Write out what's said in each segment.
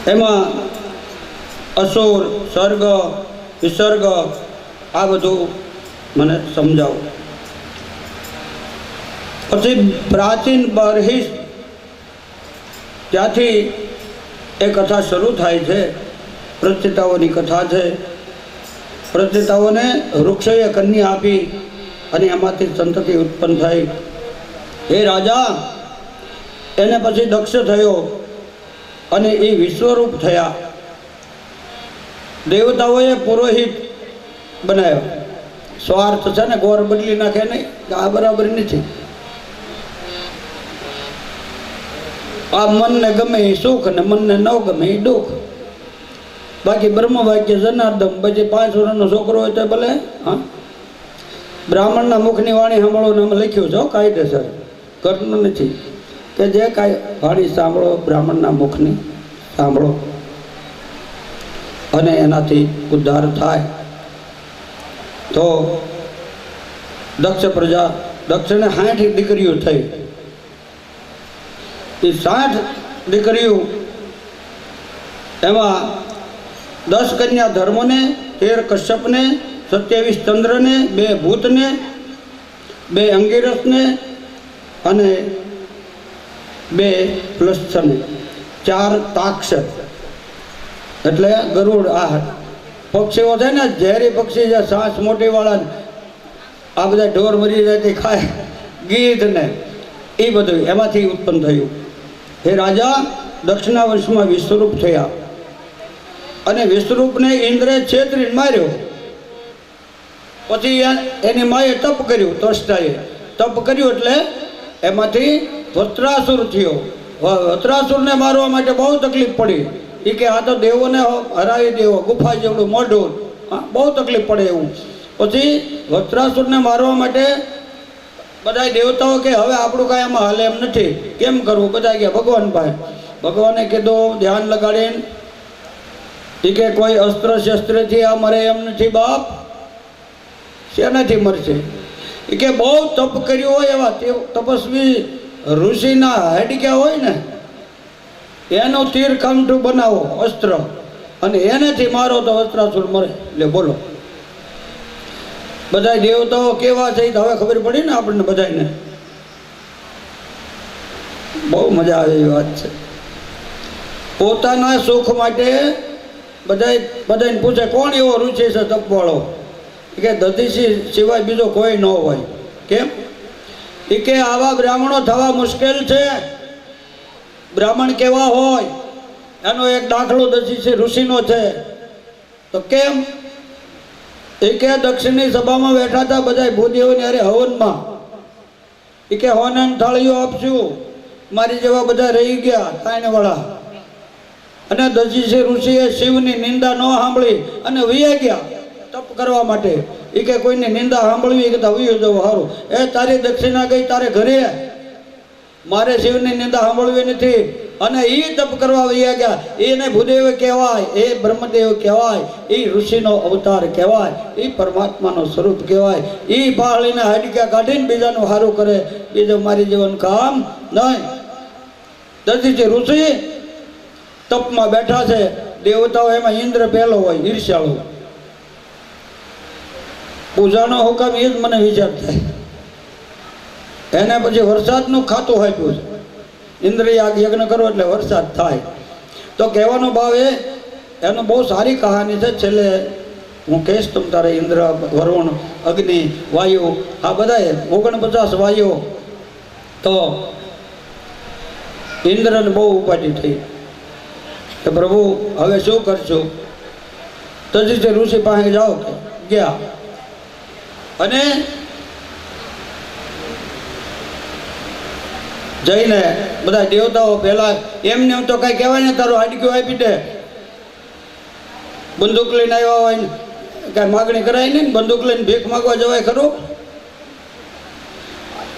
એમાં અસુર, સર્ગ, વિસર્ગ આ બધું મને સમજાવો. પછી પ્રાચીન બરહિસ ત્યાંથી એ કથા શરૂ થાય છે. પ્રચેતાઓની કથા છે. પ્રચેતાઓને વૃક્ષોએ કન્યા આપી અને એમાંથી સંતતિ ઉત્પન્ન થઈ. હે રાજા, એને પછી દક્ષ થયો અને એ વિશ્વરૂપ થયા. દેવતાઓએ પુરોહિત બનાવ્યો. સ્વાર્થ છે ને ગોર બદલી નાખે નહીં, આ બરાબર નથી. આ મનને ગમે એ સુખ ને મનને ન ગમે એ દુઃખ. બાકી બ્રહ્મ વાક્ય જનાર્દન. પછી 5 વર્ષનો છોકરો હોય તો ભલે. હા, બ્રાહ્મણના મુખની વાણી સાંભળો ને અમે લખ્યું છે કાયદેસર, ઘરનું નથી. કે જે કાંઈ વાણી સાંભળો બ્રાહ્મણના મુખની સાંભળો અને એનાથી ઉદ્ધાર થાય. તો દક્ષ પ્રજા, દક્ષને 60 દીકરીઓ થઈ. એ 60 દીકરીઓ એમાં 10 કન્યા ધર્મને, 13 કશ્યપને, 27 ચંદ્રને, 2 ભૂતને, 2 અંગીરસને અને 2 પ્લસને, 4 તાક્ષ એટલે ગરુડ. આ પક્ષીઓ છે ને, ઝેરી પક્ષી છે, શ્વાસ મોટી વાળા, આ બધા ઢોર મરી જાય તે ખાય, ગીધ ને એ બધું એમાંથી ઉત્પન્ન થયું. હે રાજા, દક્ષિણા વંશમાં વિશ્વરૂપ થયા અને વિશ્વરૂપને ઇન્દ્રે છેતરીને માર્યો. પછી એની માએ તપ કર્યું. ત્વષ્ટાએ તપ કર્યું એટલે એમાંથી વત્રાસુર થયો. વત્રાસુરને મારવા માટે બહુ તકલીફ પડી. એ કે આ તો દેવોને હરાવી દેવો, ગુફા જેવડું મોઢું, બહુ તકલીફ પડે એવું. પછી વત્રાસુરને મારવા માટે બધા દેવતાઓ કે હવે આપણું કાંઈ એમાં હાલે એમ નથી, કેમ કરવું? બધા ગયા ભગવાન પાસે. ભગવાને કીધું ધ્યાન લગાડીને, એ કે કોઈ અસ્ત્ર શસ્ત્રથી આ મરે એમ નથી બાપ. શેનાથી મરશે? એ કે બહુ તપ કર્યું હોય એવા તપસ્વી ઋષિના હાડક્યા હોય ને એનું તીર કામઠું બનાવો અસ્ત્ર અને એનાથી મારો તો વસ્ત્રાસુર મરે. એટલે બોલો, બધા દેવતાઓ કેવા છે તો હવે ખબર પડી ને આપણને બધાને. બહુ મજા આવે એવી વાત છે. પોતાના સુખ માટે બધાને પૂછે કોણ એવો રુચિ છે તપવાળો? કે દધીસી સિવાય બીજો કોઈ ન હોય. કેમ? એ કે આવા બ્રાહ્મણો થવા મુશ્કેલ છે. બ્રાહ્મણ કેવા હોય એનો એક દાખલો દધીસી ઋષિનો છે. તો કેમ? એ કે દક્ષિણની સભામાં બેઠા હતા બધા ભૂદેવોની અરે હવનમાં. એ કે હોને થાળીઓ આપશું, મારી જેવા બધા રહી ગયા તાણવાળા. અને દધીસી ઋષિએ શિવની નિંદા ન સાંભળી અને વૈયા ગયા તપ કરવા માટે. એ કે કોઈની નિંદા સાંભળવી કે વૈયું જવું સારું. એ તારી દક્ષિણા ગઈ તારે ઘરે, મારે શિવની નિંદા સાંભળવી નથી. અને એ તપ કરવા વૈયા ગયા. એને ભૂદેવ કહેવાય, એ બ્રહ્મદેવ કહેવાય, એ ઋષિનો અવતાર કહેવાય, એ પરમાત્માનો સ્વરૂપ કહેવાય. એ બાળીને હાડક્યા કાઢીને બીજાનું સારું કરે, બીજું મારી જીવન કામ નહીં. દધીસી ઋષિ તપમાં બેઠા છે. દેવતાઓ એમાં ઇન્દ્ર પહેલો હોય, ઈર્ષ્યાળુ. પૂજાનો હુકમ એ જ મને વિચાર થાય. એને પછી વરસાદનું ખાતું આપ્યું છે. ઇન્દ્ર યજ્ઞ કરો એટલે વરસાદ થાય. તો કહેવાનો ભાવ એનો બહુ સારી કહાની છે. છેલ્લે હું કહીશ તમ તારે. ઇન્દ્ર, વરુણ, અગ્નિ, વાયુ આ બધાએ 49 વાયુ. તો ઇન્દ્રને બહુ ઉપાધિ થઈ કે પ્રભુ હવે શું કરશું? દધીસી ઋષિ પાસે જાઓ કે ગયા. અને જઈને બધા દેવતાઓ પહેલા એમને એમ તો કઈ કહેવાય ને તારું હાડક્યું આપી દે. બંદૂક લઈને આવ્યા હોય ને કાંઈ માગણી કરાય નહીં. બંદૂક લઈને ભીખ માગવા જવાય ખરું?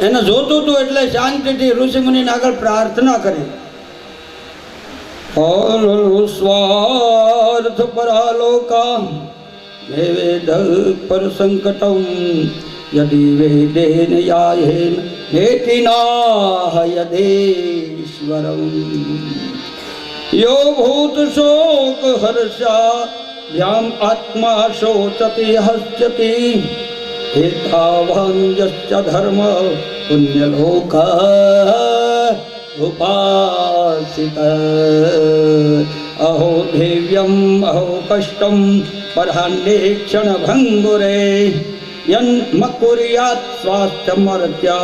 એને જોતું હતું એટલે શાંતિથી ઋષિમુનિને આગળ પ્રાર્થના કરી. સ્વાર્થ પરાલોકા વેદ પર સંકટમ યદિ વેદેન યાયેન નેતિના યદેશ્વરમ. यो भूत शोक हर्षा भ्याम आत्मा शोचति हस्यति एतावान् यश्च धर्म पुण्यलोका उपासित अहो देव्यम् अहो कष्टं परहान्वेक्षण भंगुरे यन्मकुर्यात् स्वास्थ्यमर्त्य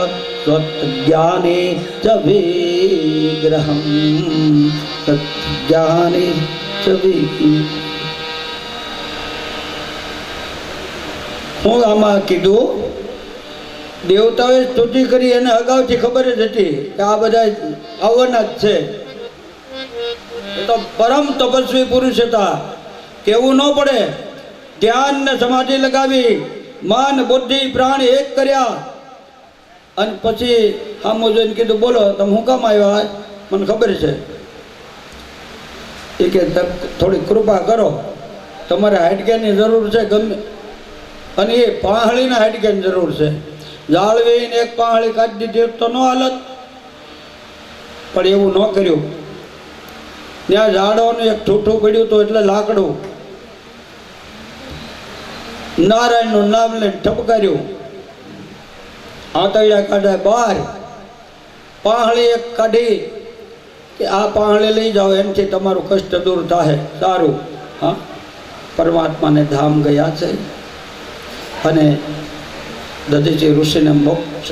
स्वज्ञाने च विग्रहं सज्ञाने च विग्रहम्। હું આમાં કીધું દેવતાઓએ સ્તુતિ કરી એને અગાઉથી ખબર જ હતી કે આ બધા આવવાના જ છે. એ તો પરમ તપસ્વી પુરુષ હતા, કેવું ન પડે. ધ્યાન ને સમાધિ લગાવી મન બુદ્ધિ પ્રાણ એક કર્યા અને પછી સામું જોઈને કીધું બોલો તમે હું કામ આવ્યા? મને ખબર છે એ કે થોડી કૃપા કરો, તમારે હાડક્યાની જરૂર છે ગમે, અને એ પાંહળીના હાડક્યાની જરૂર છે. જાળવીને એક પાંહળી કાઢી દીધી તો ન હાલત, પણ એવું ન કર્યું. ત્યાં ઝાડવાનું એક ઠૂઠું પડ્યું હતું એટલે લાકડું નારાયણનું નામ લઈને ઠપકાર્યું, આંતરડા કાઢ્યા બહાર, પાંહળી એક કાઢી કે આ પાંહળી લઈ જાઓ એમથી તમારું કષ્ટ દૂર થાય. સારું, હા, પરમાત્માને ધામ ગયા છે. અને દધીચી ઋષિને મોક્ષ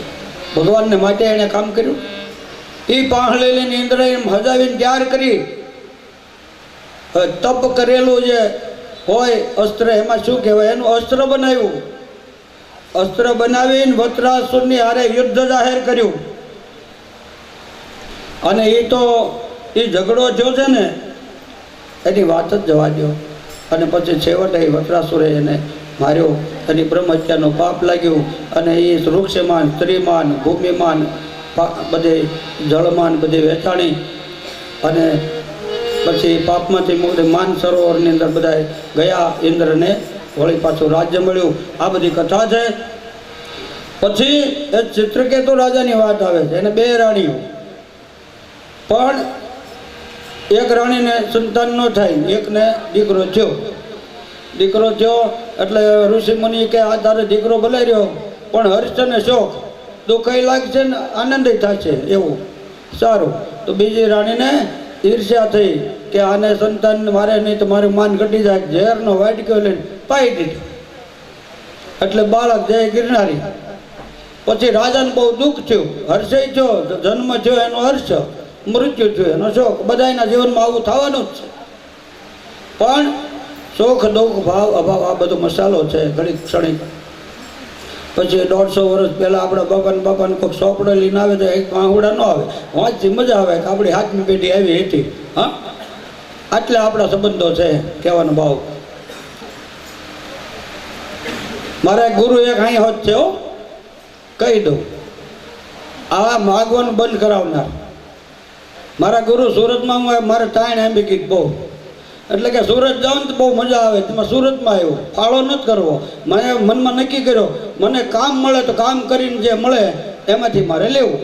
ભગવાનને માટે એણે કામ કર્યું. એ પાંહળી લઈને ઇન્દ્રએ હજાવીને તૈયાર કરી. તપ કરેલું જે હોય અસ્ત્ર, એમાં શું કહેવાય, એનું અસ્ત્ર બનાવ્યું. અસ્ત્ર બનાવીને વત્રાસુરની હારે યુદ્ધ જાહેર કર્યું. અને એ તો એ ઝઘડો થયો છે ને એની વાત જ જવા દો. અને પછી છેવટે વત્રાસુરે એને માર્યો. એની બ્રહ્મહત્યાનું પાપ લાગ્યું. અને એ વૃક્ષમાન સ્ત્રીમાન ભૂમિમાન બધે જળમાન બધે વેચાણી. અને પછી પાપમાંથી મુક્ત માન સરોવરની અંદર બધા ગયા. ઇન્દ્રને વળી પાછું રાજ્ય મળ્યું. આ બધી કથા છે. પછી એ ચિત્રકેતુ રાજાની વાત આવે છે. એને બે રાણીઓ, પણ એક રાણીને સંતાન ન થાય, એકને દીકરો થયો. દીકરો થયો એટલે ઋષિ મુનિ કે આ તારે દીકરો બોલાવ્યો, પણ હર્ષ ને શોખ દુઃખઈ લાગશે ને આનંદ થશે એવું. સારું, તો બીજી રાણીને ઈર્ષ્યા થઈ કે આને સંતાન મારે નહીં તો મારું માન ઘટી જાય. ઝેરનો વાટક્યો લઈને પાઈ દીધો. એટલે બાળક જય ગિરનારી. પછી રાજાને બહુ દુઃખ થયું. હર્ષય થયો, જન્મ થયો એનો હર્ષ, મૃત્યુ થયું એનો શોક. બધાના જીવનમાં આવું થવાનું જ છે. પણ શોખ દુઃખ ભાવ અભાવ આ બધો મસાલો છે ઘણી ક્ષણિક. પછી 150 વર્ષ પહેલાં આપણા બાપાને કોઈક સોપડો લઈને આવે તો એક આંગુડા ન આવે, વાંચી મજા આવે કે આપણી હાથની પેઢી આવી હતી. હા, આટલે આપણા સંબંધો છે કહેવાનો ભાવ. મારા ગુરુ એક અહીં હોત છે, કહી દઉં, આ માગવાનું બંધ કરાવનાર. મારા ગુરુ સુરતમાં હું મારે ટાઈમ એમ્બી કીધું બહુ, એટલે કે સુરત જાઉં ને તો બહુ મજા આવે. તેમાં સુરતમાં આવ્યો, ફાળો નથી કરવો. મને મનમાં નક્કી કર્યો મને કામ મળે તો કામ કરીને જે મળે એમાંથી મારે લેવું.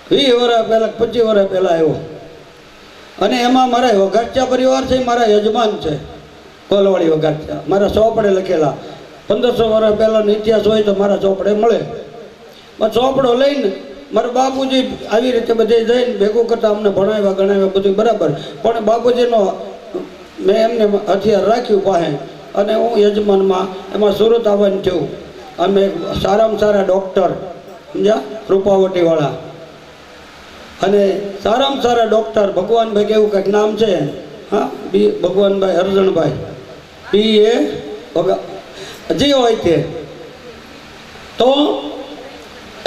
20 વર્ષ પહેલાં 25 વર્ષ પહેલાં આવ્યો. અને એમાં મારા વઘાસિયા પરિવાર છે, મારા યજમાન છે કોલવાડી વઘાસિયા, મારા ચોપડે લખેલા. 1500 વર્ષ પહેલાંનો ઇતિહાસ હોય તો મારા ચોપડે મળે. ચોપડો લઈને મારા બાપુજી આવી રીતે બધે જઈને ભેગું કરતા અમને ભણાવ્યા ગણાવ્યા બધું બરાબર. પણ બાપુજીનો મેં એમને હથિયાર રાખ્યું પાસે, અને હું યજમાનમાં એમાં સુરત આવવાનું થયું. અમે સારામાં સારા ડૉક્ટર સમજ્યા, રૂપાવટીવાળા. અને સારામાં સારા ડૉક્ટર ભગવાનભાઈ કેવું કંઈક નામ છે, હા, ભગવાનભાઈ અરજણભાઈ PA જે હોય તે. તો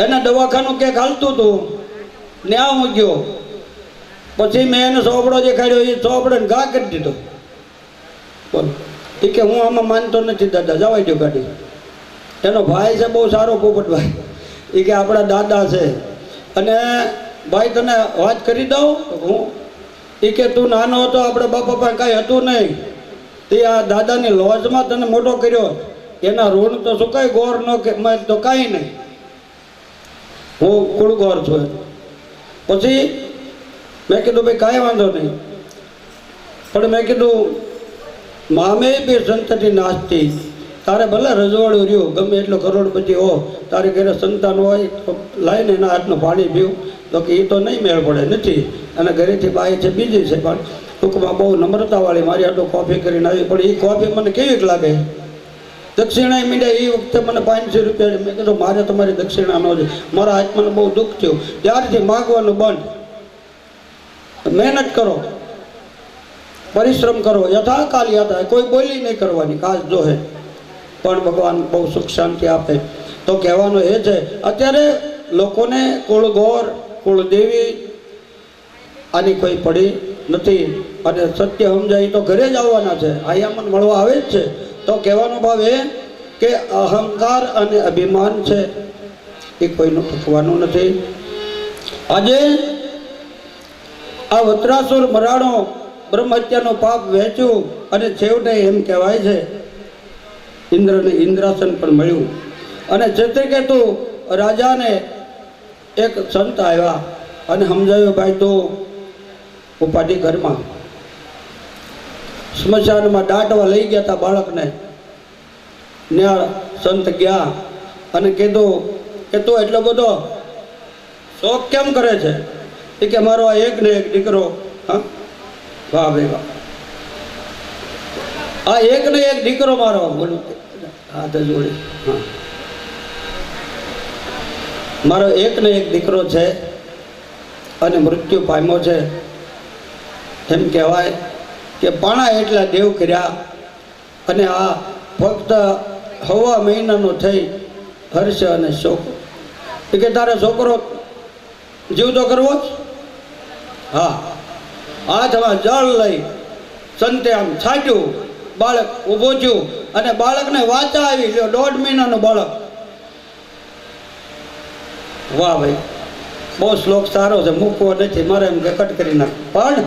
એના દવાખાનું ક્યાંક હાલતું હતું ને આ હું ગયો. પછી મેં એને ચોપડો જે કાઢ્યો એ ચોપડે ઘા કરી દીધો. બોલો, એ કે હું આમાં માનતો નથી દાદા, જવાઈ દો ગાડી. એનો ભાઈ છે બહુ સારો, પોપટભાઈ. એ કે આપણા દાદા છે. અને ભાઈ તને વાત કરી દઉં હું, એ કે તું નાનો હતો આપણે બાપા પાસે કાંઈ હતું નહીં, તે આ દાદાની લોજમાં તને મોટો કર્યો. એના ઋણ તો શું કાંઈ ગોર ન કે તો કાંઈ નહીં, હું કુળગોર છું. પછી મેં કીધું ભાઈ કાંઈ વાંધો નહીં, પણ મેં કીધું મામે બી સંતતિ નાસ્તી, તારે ભલે રજવાડું રહ્યું ગમે એટલો કરોડપતિ હો, તારે ઘરે સંતાન હોય તો લાઈને એના હાથનું પાણી પીવું, તો કે એ તો નહીં મેળ પડે નથી. અને ઘરેથી બાઈ છે બીજી છે, પણ ટૂંકમાં બહુ નમ્રતાવાળી મારી આટલું કોફી કરીને આવી. પણ એ કોફી મને કેવીક લાગે, દક્ષિણા મીડ્યા. એ વખતે મને 500 રૂપિયા. મેં કીધું મારે તમારી દક્ષિણા ન છે, મારા આત્માને બહુ દુઃખ થયું. ત્યારથી માગવાનું બંધ. મહેનત કરો, પરિશ્રમ કરો, યથાકાલ યાથા, કોઈ બોલી નહીં કરવાની, કાચ જોહે પણ ભગવાન બહુ સુખ શાંતિ આપે. તો કહેવાનો એ છે, અત્યારે લોકોને કુળગોર કુળદેવી આની કોઈ પડી નથી. અને સત્ય સમજાય તો ઘરે જ આવવાના છે, અહીંયા મને મળવા આવે જ છે. તો કહેવાનો ભાવ એ કે અહંકાર અને અભિમાન છે એ કોઈનું ટૂંકવાનું નથી. આજે આ વત્રાસુર મરાણો બ્રહ્મહત્યાનું પાપ વહેંચ્યું અને છેવટે એમ કહેવાય છે ઇન્દ્રને ઇન્દ્રાસન પણ મળ્યું. અને ચિત્રકેતુ રાજાને એક સંત આવ્યા અને સમજાવ્યું, ભાઈ તું ઉપાધિ ઘરમાં સ્મશાનમાં દાટવા લઈ ગયા હતા બાળકને. ત્યાં સંત ગયા અને કીધું કે તું એટલો બધો શોખ કેમ કરે છે? એ કે મારો આ એક ને એક દીકરો. હા, વાહ ભાઈ વાહ, આ એક ને એક દીકરો મારો. બોલું હાથ જોડી. હા, મારો એક ને એક દીકરો છે અને મૃત્યુ પામ્યો છે. એમ કહેવાય કે પાણા એટલા દેવ કર્યા અને આ ફક્ત 6 મહિનાનો થઈ હર્ષ અને શોક. એ કે તારે છોકરો જીવતો કરવો જ? હા. હાથમાં જળ લઈ સંતે આમ છાંટ્યું, બાળક ઊભો થયું અને બાળકને વાચા આવી. લ્યો 1.5 મહિનાનું બાળક. વાહ ભાઈ, બહુ શ્લોક સારો છે, મૂકવો નથી મારે, એમ કે કટ કરી નાખ. પણ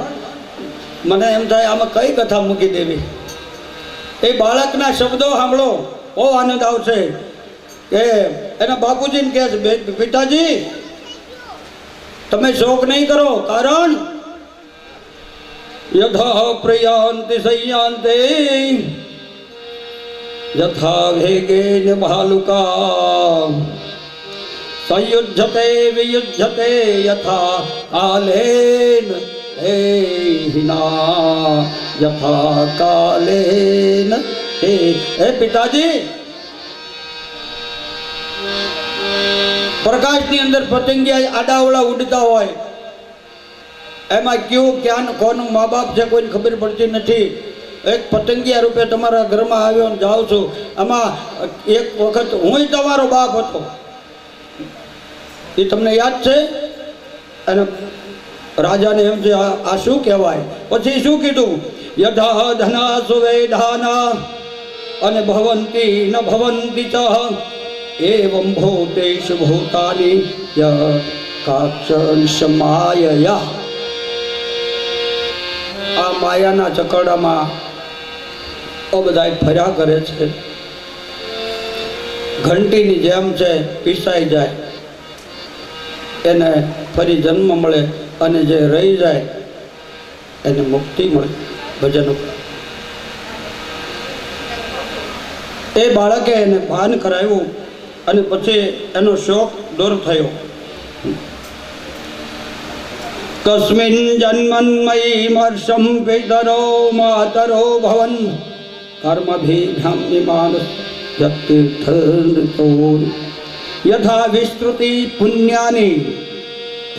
મને એમ થાય આમાં કઈ કથા મૂકી દેવી. એ બાળકના શબ્દો સાંભળો, બહુ આનંદ આવશે. કે એના બાપુજીને કહે છે, પિતાજી તમે શોક નહીં કરો, કારણ યથા પ્રયાંતિ સંયાંતે યથા વેગેન ભાલુકા સંયુજ્યતે વિયુજ્યતે યથા કાલેન હિના યથા કાલેન. હે પિતાજી, પ્રકાશની અંદર પતંગિયા આડાવડા ઉડતા હોય, એમાં કયું ક્યાં કોનું મા બાપ છે કોઈને ખબર પડતી નથી. એક પતંગિયા રૂપે તમારા ઘરમાં આવ્યો ને જાઉં છું. આમાં એક વખત હું તમારો બાપ હતો, એ તમને યાદ છે? અને રાજાને એમ છે આ શું કહેવાય? પછી શું કીધું? યથા ધના સુવેધાના અને ભવંતી ન ભવંતી ચ એવં ભૂતેષુ ભૂતાની કાક્ષમાયયા. આ માયાના ચકરડામાં બધા ફર્યા કરે છે. ઘંટીની જેમ છે, પીસાઈ જાય એને ફરી જન્મ મળે અને જે રહી જાય એને મુક્તિ મળે ભજન. એ બાળકે એને ભાન કરાવ્યું અને પછી એનો શોક દૂર થયો. કસ્મિન જન્મન્મયી મર્ષમ પિતરો માતરો ભવન કર્મભીભ્યામિમાન યતીર્થો યથા વિસ્તૃતિ પુણ્યાની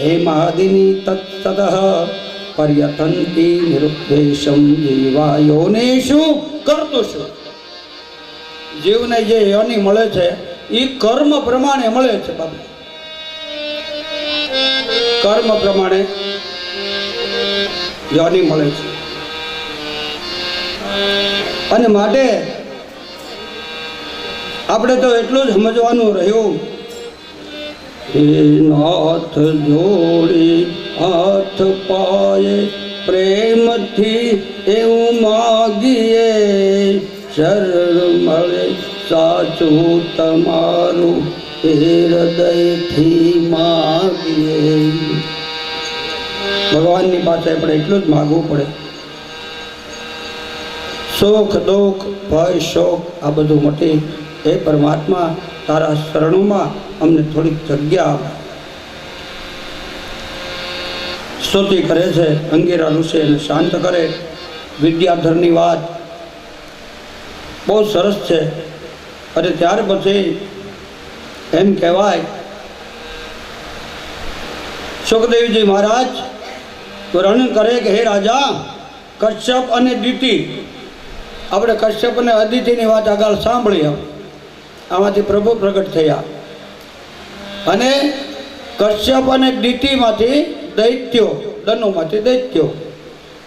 હેમાદિની તત્સદઃ પર્યતંતિ નિરુદ્દેશમ જીવાયોનેષુ કર્તુષુ. જીવને જે યોની મળે છે એ કર્મ પ્રમાણે મળે છે. બાબુ, કર્મ પ્રમાણે યોની મળે છે. અને માટે આપણે તો એટલું જ સમજવાનું રહ્યું, નાથ જોડી હાથ પાયે પ્રેમથી એવું માગીએ, શરણ મળે સાચું તમારું હૃદયથી માગીએ. ભગવાનની પાસે આપણે એટલું જ માગવું પડે. સુખ દુઃખ ભય શોક આ બધું મટી હે પરમાત્મા તારા શરણોમાં અમને થોડીક જગ્યા આપ. સ્તુતિ કરે છે અંગીરા ઋષિ એને શાંત કરે. વિદ્યાધરની વાત બહુ સરસ છે. અને ત્યાર પછી એમ કહેવાય સુખદેવજી મહારાજ વર્ણન કરે કે હે રાજા, કશ્યપ અને દિતિ, આપણે કશ્યપ અને અદિતિની વાત આગળ સાંભળી. આમાંથી પ્રભુ પ્રગટ થયા અને કશ્યપ અને દિતિમાંથી દૈત્યો, દનોમાંથી દૈત્યો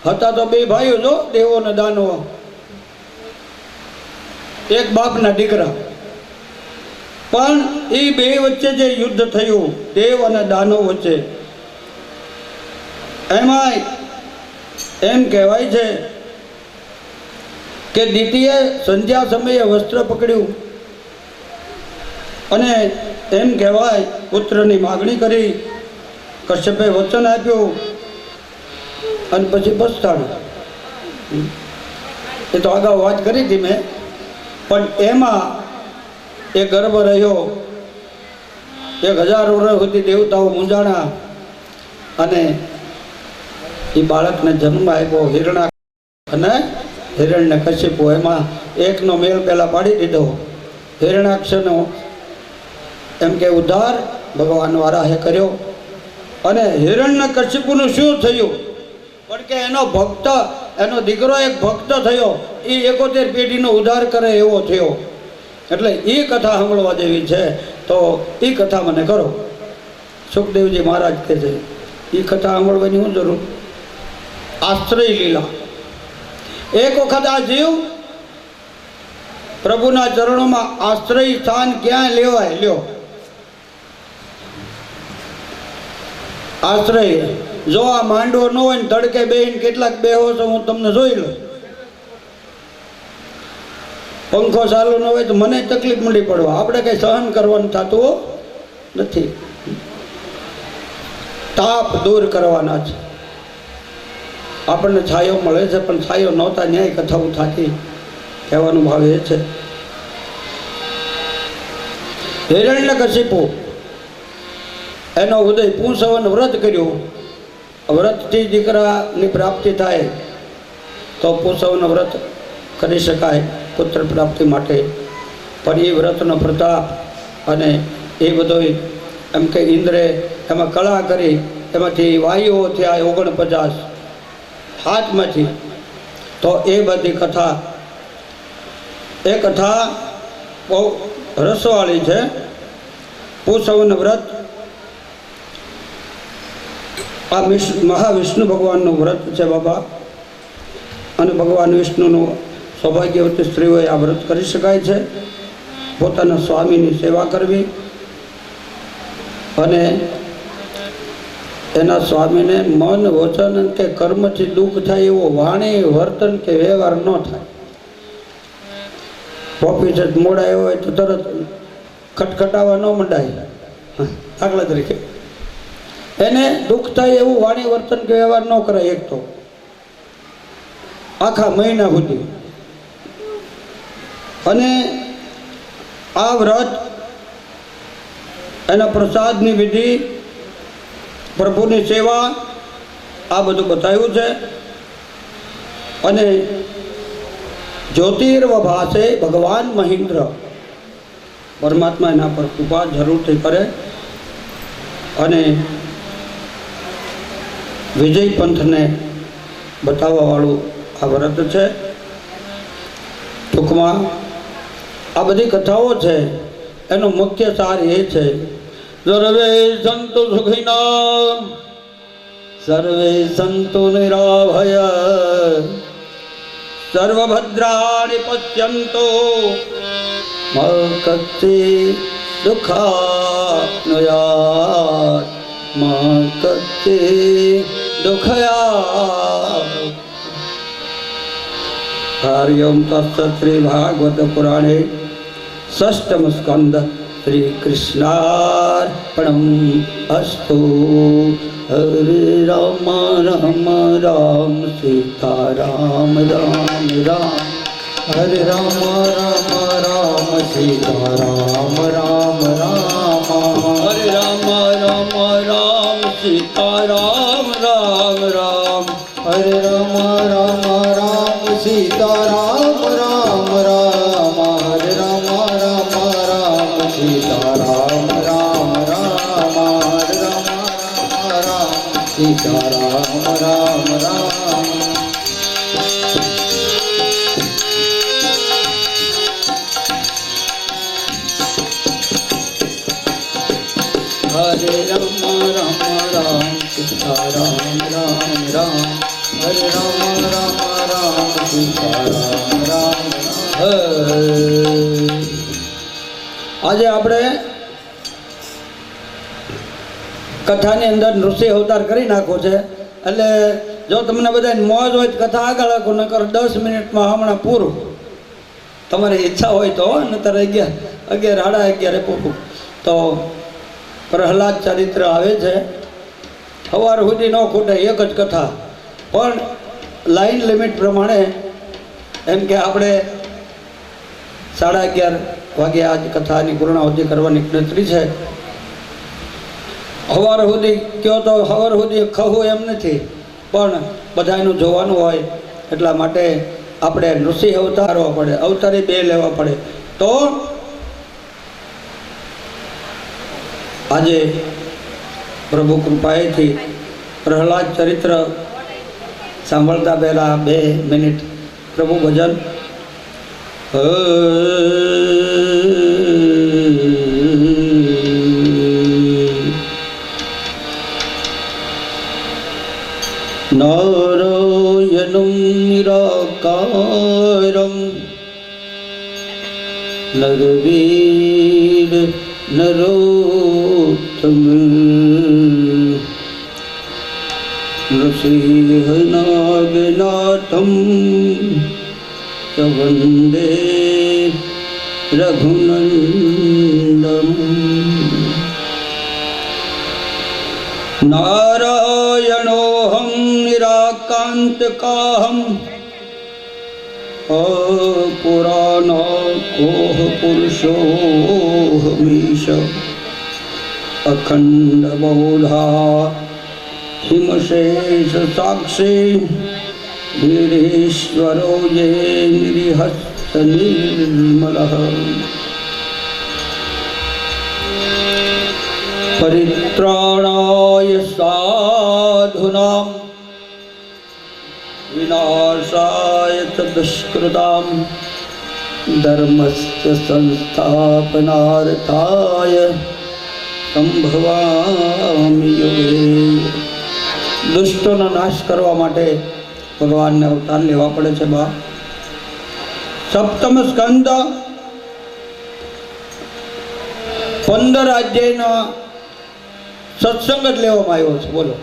હતા. તો બે ભાઈઓ જો, દેવો અને દાનવો, એક બાપના દીકરા. પણ એ બે વચ્ચે જે યુદ્ધ થયું દેવ અને દાનવ વચ્ચે, એમાં એમ કહેવાય છે કે દિતિએ સંધ્યા સમયે વસ્ત્ર પકડ્યું અને એમ કહેવાય પુત્રની માગણી કરી. કશ્યપે વચન આપ્યું અને પછી પસ્તાણું. એ તો અગાઉ વાત કરી હતી મેં. પણ એમાં એ ગર્ભ રહ્યો. 1000 વર્ષ સુધી દેવતાઓ મૂંઝાણા અને એ બાળકને જન્મ આપ્યો. હિરણાક્ષ અને હિરણ્યકશિપુ, એમાં એકનો મેળ પહેલાં પાડી દીધો. હિરણાક્ષનો એમ કે ઉદ્ધાર ભગવાન વારાહે કર્યો. અને હિરણ્યકશિપુનું શું થયું? પણ કે એનો ભક્ત, એનો દીકરો એક ભક્ત થયો, એ 71 પેઢીનો ઉદ્ધાર કરે એવો થયો. એટલે એ કથા સાંભળવા જેવી છે. તો એ કથા મને કરો. સુખદેવજી મહારાજ કહે છે એ કથા સાંભળવાની શું જરૂર? આશ્રય લીલા. એક વખત આ જીવ પ્રભુના ચરણોમાં આશ્રય સ્થાન ક્યાં લેવાય? લ્યો, આશ્રય. જો આ માંડવો ન હોય ને તડકે બેહીને કેટલાક બેહો છો, હું તમને જોઈ લઉં. પંખો ચાલુ ન હોય તો મને તકલીફ મળી પડવા. આપણે કંઈ સહન કરવાનું થતું નથી. તાપ દૂર કરવાના છે. આપણને છાયો મળે છે, પણ છાયો નહોતા ન્યાય કથાઓ થતી. કહેવાનું ભાવ એ છે. હિરણ્યકશિપુ એનો ઉદય પુંસવન વ્રત કર્યું. વ્રતથી દીકરાની પ્રાપ્તિ થાય તો પુંસવન વ્રત કરી શકાય પુત્ર પ્રાપ્તિ માટે. પણ એ વ્રતનો પ્રતાપ અને એ બધો એમ કે ઇન્દ્રે એમાં કળા કરી, એમાંથી વાયુઓ થયા 49 હાથમાંથી. તો એ બધી કથા, એ કથા બહુ રસવાળી છે. પુંસવન વ્રત આ મહાવિષ્ણુ ભગવાનનું વ્રત છે બાબા. અને ભગવાન વિષ્ણુનું સૌભાગ્યવતી સ્ત્રીઓએ આ વ્રત કરી શકાય છે. પોતાના સ્વામીની સેવા કરવી અને એના સ્વામીને મન વચન કે કર્મથી દુઃખ થાય એવો વાણી વર્તન કે વ્યવહાર ન થાય. ઓફિસે મોડા હોય તો તરત ખટખટાવા ન મંડાય. દાખલા તરીકે એને દુઃખ થાય એવું વાણી વર્તન કે વ્યવહાર ન કરાય. એક તો આખા મહિના સુધી. અને આ વ્રત, એના પ્રસાદની વિધિ, પ્રભુની સેવા, આ બધું બતાવ્યું છે. અને જ્યોતિર્વ ભાષે ભગવાન મહિન્દ્ર, પરમાત્મા એના પર કૃપા જરૂરથી કરે. અને વિજય પંથને બતાવવાવાળું આ વ્રત છે. ટૂંકમાં આ બધી કથાઓ છે. એનો મુખ્ય સાર એ છે સર્વે સંતુ સુખિના સર્વે સંતુ નિરાભય સર્વભદ્રાણિ પશ્યન્તુ મા કચ્ચિ દુઃખાપ્નુયાત મા કચ્ચિ દુઃખયાત. હરિ ઓમ તત્સત. શ્રી ભાગવત પુરાણે ષષ્ઠમ સ્કંદ શ્રી કૃષ્ણાર્પણમ અસ્તુ. હરે રામ રામ રામ સીતા રામ રામ રામ. હરે રામ રામ રામ સીતા રામ રામ રામ હરે રામ રામ રામ સીતા રામ રામ રામ હરે રામ રામ રામ સીતા રામ રામ રામ હરે રામ રામ રામ સીતા રામ રામ રામ હરે રામ રામ સીતા રામ રામ રામ हरे राम राम राम सीता राम राम राम हरे राम राम राम सीता राम राम આજે આપણે કથાની અંદર નૃસિંહ અવતાર કરી નાખો છે એટલે જો તમને બધાને મોજ હોય તો કથા આગળ રાખો નકર 10 મિનિટમાં હમણાં પૂરું તમારી ઈચ્છા હોય તો નતર 11 11:30 પૂરું તો પ્રહલાદ ચરિત્ર આવે છે સવાર સુધી ન ખૂટે એક જ કથા પણ લાઈન લિમિટ પ્રમાણે એમ કે આપણે 11:30 વાગે આજ કથાની પૂર્ણાહુતિ કરવાની ગણતરી છે સવાર સુધી કયો તો સવાર સુધી ખવું એમ નથી પણ બધાનું જોવાનું હોય એટલા માટે આપણે નૃસિંહ અવતારવા પડે અવતારી 2 લેવા પડે તો આજે પ્રભુ કૃપાએથી પ્રહલાદ ચરિત્ર સાંભળતા પહેલા 2 મિનિટ પ્રભુ ભજન નારાયણં નિરાકારં નરવીર नरोत्तम नृसिंहनागनाथं च वन्दे रघुनन्दनं नारायणोऽहं निराकान्तकाहं पुराणाकोह पुरुषोऽहमीश अखण्डबोधा हिमशेष साक्षी वीरेश्वरो ये निरिहस्त निर्मलः परित्राणाय साधूनां विनाशाय च दुष्कृतां धर्मस्य संस्थापनार्थाय संभवामि युगे दुष्टोનો નાશ કરવા માટે ભગવાનને અવતાર લેવા પડે છે બા સપ્તમ સ્કંદ 15 અધ્યાયનો સત્સંગ જ લેવામાં આવ્યો છે બોલો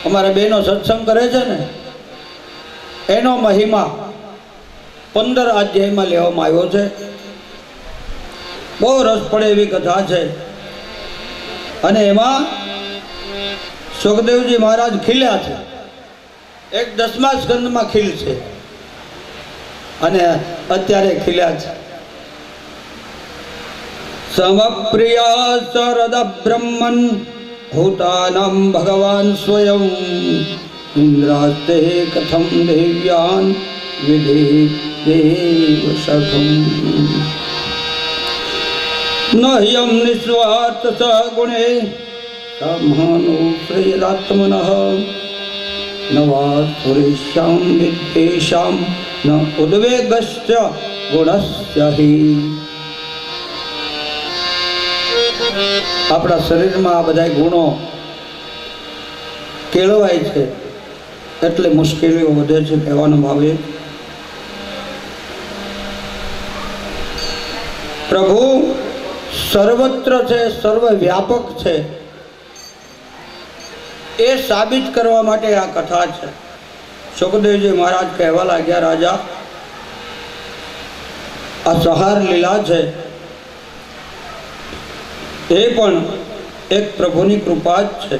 અમારા બેનો સત્સંગ કરે છે ને એનો મહિમા 15 અધ્યાયમાં લેવામાં આવ્યો છે બહુ રસ પડે એવી કથા છે અને એમાં સુખદેવજી મહારાજ ખીલ્યા છે એક 10મા સ્કંદમાં ખીલ છે અને અત્યારે ખીલ્યા છે સમપ્રિયા સરદ બ્રહ્મન ભૂતાનામ ભગવાન સ્વયં ઇન્દ્રાસ્તે કથમ દેવ્યાન વિધિ દેવ સખમ નહ્યમ નિસ્વાર્થ સગુણે समानो श्रेरात्मनः नवा सुरेश्यां विद्वेषां न उद्वेगश्च गुणस्य हि આપણા શરીરમાં આ બધા ગુણો કેળવાય છે એટલે મુશ્કેલીઓ વધે છે કહેવાનો ભાવ એ પ્રભુ સર્વત્ર છે સર્વવ્યાપક છે એ સાબિત કરવા માટે આ કથા છે સુખદેવજી મહારાજ કહેવા લાગ્યા રાજા આ સહાર લીલા છે એ પણ એક પ્રભુની કૃપા જ છે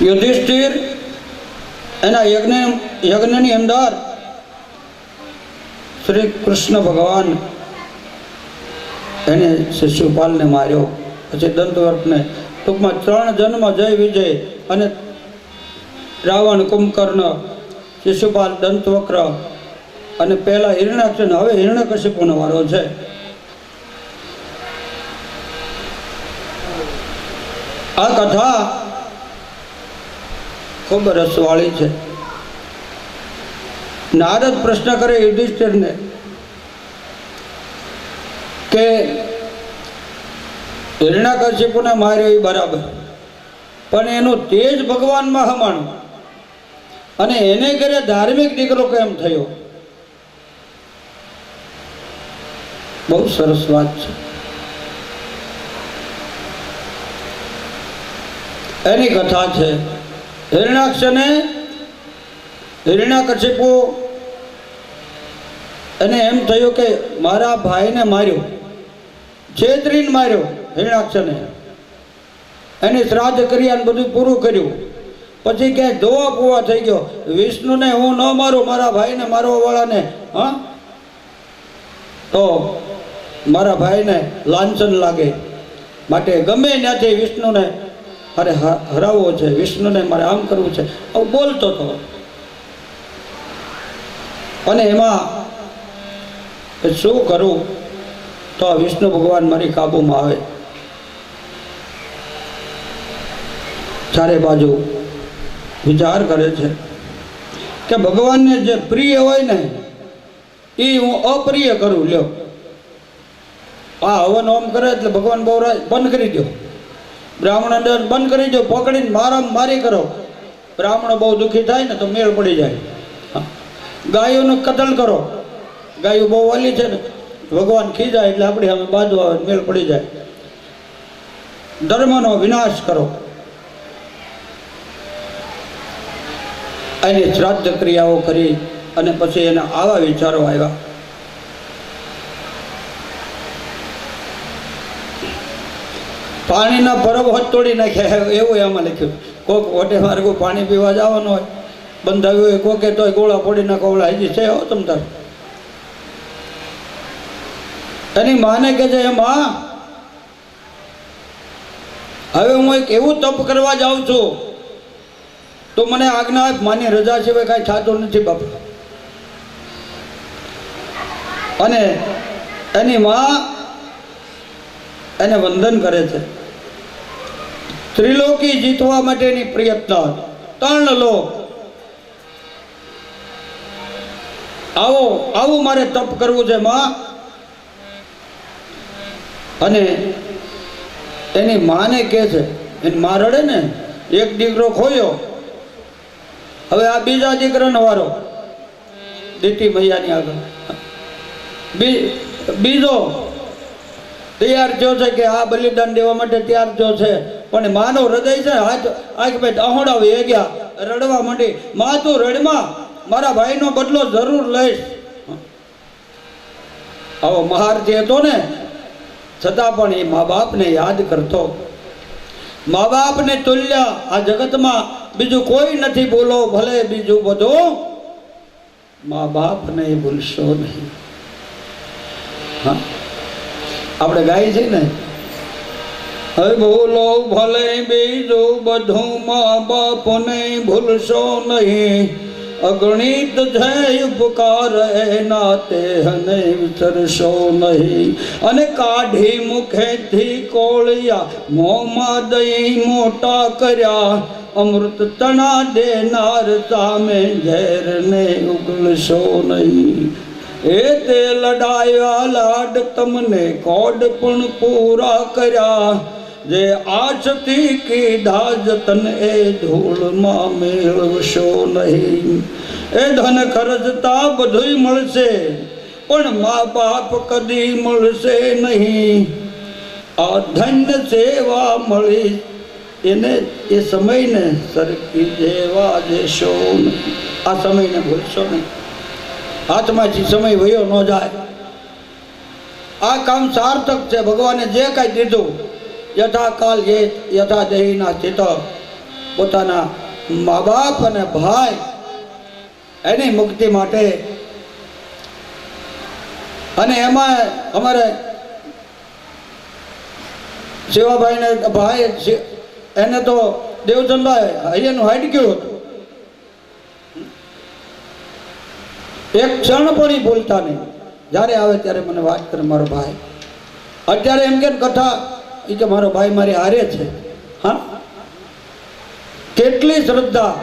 યુધિષ્ઠિર એના યજ્ઞની અંદર શ્રી કૃષ્ણ ભગવાન એને શિશુપાલને માર્યો, પછી દંતવર્તને, ટૂંકમાં 3 જન્મ જય વિજય અને રાવણ, કુંભકર્ણ, શિશુપાલ, દંતવક્ર અને પહેલા હિરણ્યાક્ષ, હવે હિરણ્યકશિપુનો વારો છે. આ કથા ખૂબ રસવાળી છે. નારદ પ્રશ્ન કરે યુધિષ્ઠિરને કે હિરણ્યકશિપુને માર્યો એ બરાબર, પણ એનું તેજ ભગવાનમાં હમાણું અને એને ઘરે ધાર્મિક દીકરો કેમ થયો? બહુ સરસ વાત છે. એની કથા છે. હિરણ્યકશિપુ એને એમ થયું કે મારા ભાઈને માર્યો, છેતરીને માર્યો હિરણ્યાક્ષને. એની શ્રાદ્ધ ક્રિયા બધું પૂરું કર્યું, પછી ક્યાંય ધોવા પૂવા થઈ ગયો. વિષ્ણુને હું ન મારું, મારા ભાઈને મારવા વાળાને, હા, તો મારા ભાઈને લાંછન લાગે, માટે ગમે ત્યાંથી વિષ્ણુને મારે હરાવવો છે, વિષ્ણુને મારે આમ કરવું છે, આવું બોલતો હતો. અને એમાં શું કરું તો વિષ્ણુ ભગવાન મારી કાબુમાં આવે. ચારે બાજુ વિચાર કરે છે કે ભગવાનને જે પ્રિય હોય ને એ હું અપ્રિય કરું. લ્યો, આ હવન હોમ કરે એટલે ભગવાન બહુ બંધ કરી દો, બ્રાહ્મણ બંધ કરી દો, પકડીને મારી કરો. બ્રાહ્મણો બહુ દુઃખી થાય ને તો મેળ પડી જાય. ગાયોનું કતલ કરો, ગાયો બહુ વાલી છે ને, ભગવાન ખીજાય એટલે આપણે અમે બાજુ આવે, મેળ પડી જાય. ધર્મનો વિનાશ કરો. એની શ્રાદ્ધ ક્રિયાઓ કરી અને પછી એના આવા વિચારો આવ્યા. પાણીના પરબ તોડી નાખ્યા એવું એમાં લખ્યું. કોક ઓટે મારે કોઈ પાણી પીવા જવાનું હોય, બંધાવ્યું હોય કોકે તોય ગોળા ફોડી નાખો. ઓલા હજી છે હો તમ તાર. એની માને કે છે એમાં હવે હું એક એવું તપ કરવા જાઉં છું તો મને આજ્ઞા આપ, માની રજા સિવાય કાંઈ થતું નથી બાપા. અને એની માં એને વંદન કરે છે. ત્રિલોકી જીતવા માટેની પ્રયત્ન, 3 લોક, આવું મારે તપ કરવું છે માં. અને એની માને કહે છે, એની માં રડે ને, એક દીકરો ખોયો, હવે આ બીજા દીકરાનો વારો, દીતી મૈયાની આગળ. બીજો તૈયાર થયો છે કે આ બલિદાન દેવા માટે તૈયાર થયો છે, પણ માનો હૃદય છે હાથ આંખ ભાઈ દહોડાવી ગયા, રડવા માંડી. માં તું રડમાં, મારા ભાઈનો બદલો જરૂર લઈશ. આવો મહારથી હતો ને, છતાં પણ એ મા બાપને યાદ કરતો. મા બાપને તુલ્ય આ જગતમાં બીજું કોઈ નથી. બોલો ભલે બીજું બધું, મા બાપને ભૂલશો નહીં. હા, આપણે ગાય છે ને, હવે બોલો ભલે બીજું બધું, મા બાપને ભૂલશો નહીં. અગણિત છે ઉપકાર એના તે હને વિસરશો નહીં. અને કાઢી મુખેથી કોળિયા, મોંમાં દહીં મોટા કર્યા, અમૃત તણા દેનાર સામે ઝેરને ઉગલશો નહીં. એ તે લડાયા લાડ તમને કોડ પણ પૂરા કર્યા, જે આછથી કીધા જતન એ ધૂળમાં મેળવશો નહીં. એ ધન ખર્ચતા બધુંય મળશે, પણ મા બાપ કદી મળશે નહીં. આ ધન્ય સેવા મળી એને એ સમયને સરખી જેવા દેશો નહીં. આ સમયને ભૂલશો નહીં. હાથમાંથી સમય વયો ન જાય. આ કામ સાર્થક છે. ભગવાને જે કાંઈ દીધું, યથા કાલ યથા દેહીના સ્થિત, પોતાના મા બાપ અને ભાઈ એની મુક્તિ માટે. અને એમાં અમારે શિવાભાઈને ભાઈ એને તો દેવચંદભાઈ અહીંયાનું હાઈટ ગયું હતું. એક ક્ષણ પણ એ ભૂલતા નહીં. જ્યારે આવે ત્યારે મને વાત કરે મારો ભાઈ. અત્યારે એમ કે કથા એ કે મારો ભાઈ મારી હારે છે. હા, કેટલી શ્રદ્ધા.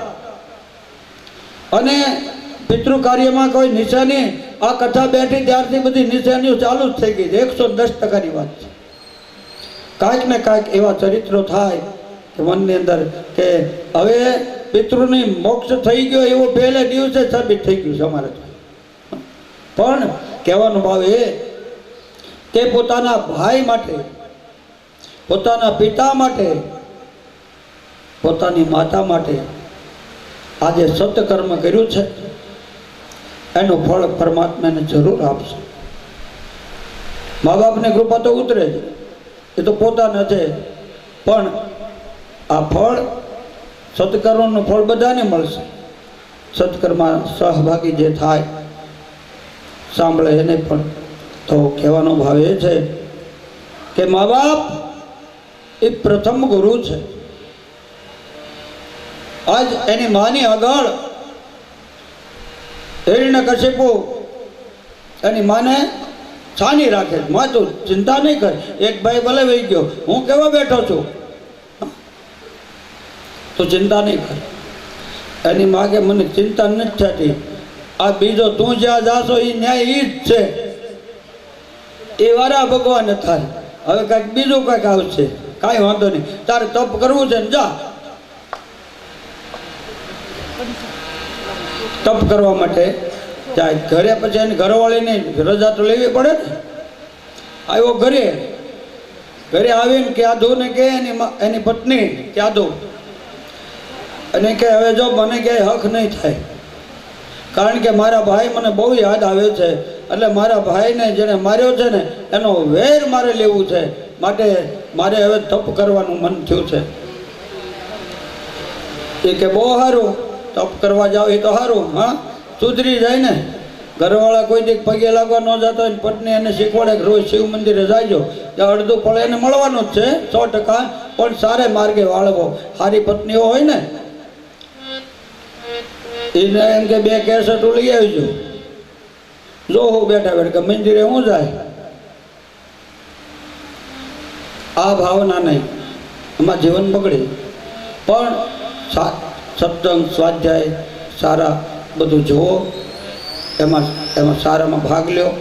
અને પિતૃ કાર્યમાં કોઈ નિશાની, આ કથા બેઠી ત્યારથી બધી નિશાનીઓ ચાલુ જ થઈ ગઈ છે. 110% વાત છે. કાંઈક ને કાંઈક એવા ચરિત્રો થાય કે મનની અંદર કે હવે પિતૃની મોક્ષ થઈ ગયો એવું પહેલે દિવસે સાબિત થઈ ગયું છે અમારે. પણ કહેવાનો ભાવ એ કે પોતાના ભાઈ માટે, પોતાના પિતા માટે, પોતાની માતા માટે આજે સત્કર્મ કર્યું છે એનું ફળ પરમાત્માને જરૂર આપશે. મા બાપની કૃપા તો ઉતરે છે, એ તો પોતાના છે, પણ આ ફળ સત્કર્મનું ફળ બધાને મળશે. સત્કર્મમાં સહભાગી જે થાય સાંભળે એને પણ. તો કહેવાનો ભાવ એ છે કે મા બાપ એ પ્રથમ ગુરુ છે. આજ એની માની આગળ હિરણ્યકશિપુ એની માને છાની રાખે. માં તું ચિંતા નહીં કર, એક ભાઈ ભલે વહી ગયો, હું કેવા બેઠો છું, તું ચિંતા નહીં કર. એની માં કે મને ચિંતા નથી થતી, આ બીજો તું જ્યાં જાશો એ ન્યાય ઈ જ છે, એ વારા ભગવાન થાય. હવે કાંઈક બીજું કાંઈક આવશે, કાંઈ વાંધો નહીં, તારે તપ કરવું છે ને જા. તપ કરવા માટે જાય. ઘરે પછી એની ઘરવાળીની રજા તો લેવી પડે ને. આવ્યો ઘરે, ઘરે આવીને ક્યાધું ને કે એની પત્ની ક્યાધું, અને કે હવે જો મને ક્યાંય હક નહીં થાય, કારણ કે મારા ભાઈ મને બહુ યાદ આવે છે, એટલે મારા ભાઈને જેને માર્યો છે ને એનો વેર મારે લેવું છે, માટે મારે હવે તપ કરવાનું મન થયું છે. એ કે બહુ સારું, તપ કરવા જાઓ એ તો સારું. હા, સુધરી જાય ને. ઘરવાળા કોઈ દી પગે લાગવા ન જતા હોય, પત્ની એને શીખવાડે કે રોજ શિવ મંદિરે જાયજો, ત્યાં અડધું ફળ એને મળવાનું જ છે 100%, પણ સારે માર્ગે વાળવો. સારી પત્નીઓ હોય ને એને એમ કે 2 કેસેટ લઈ આવજો, જો હું બેઠા બેઠા મંદિરે હું જાય. આ ભાવના નહીં, એમાં જીવન બગડે. પણ સત્સંગ, સ્વાધ્યાય, સારા બધું જુઓ, એમાં સારામાં ભાગ લ્યો.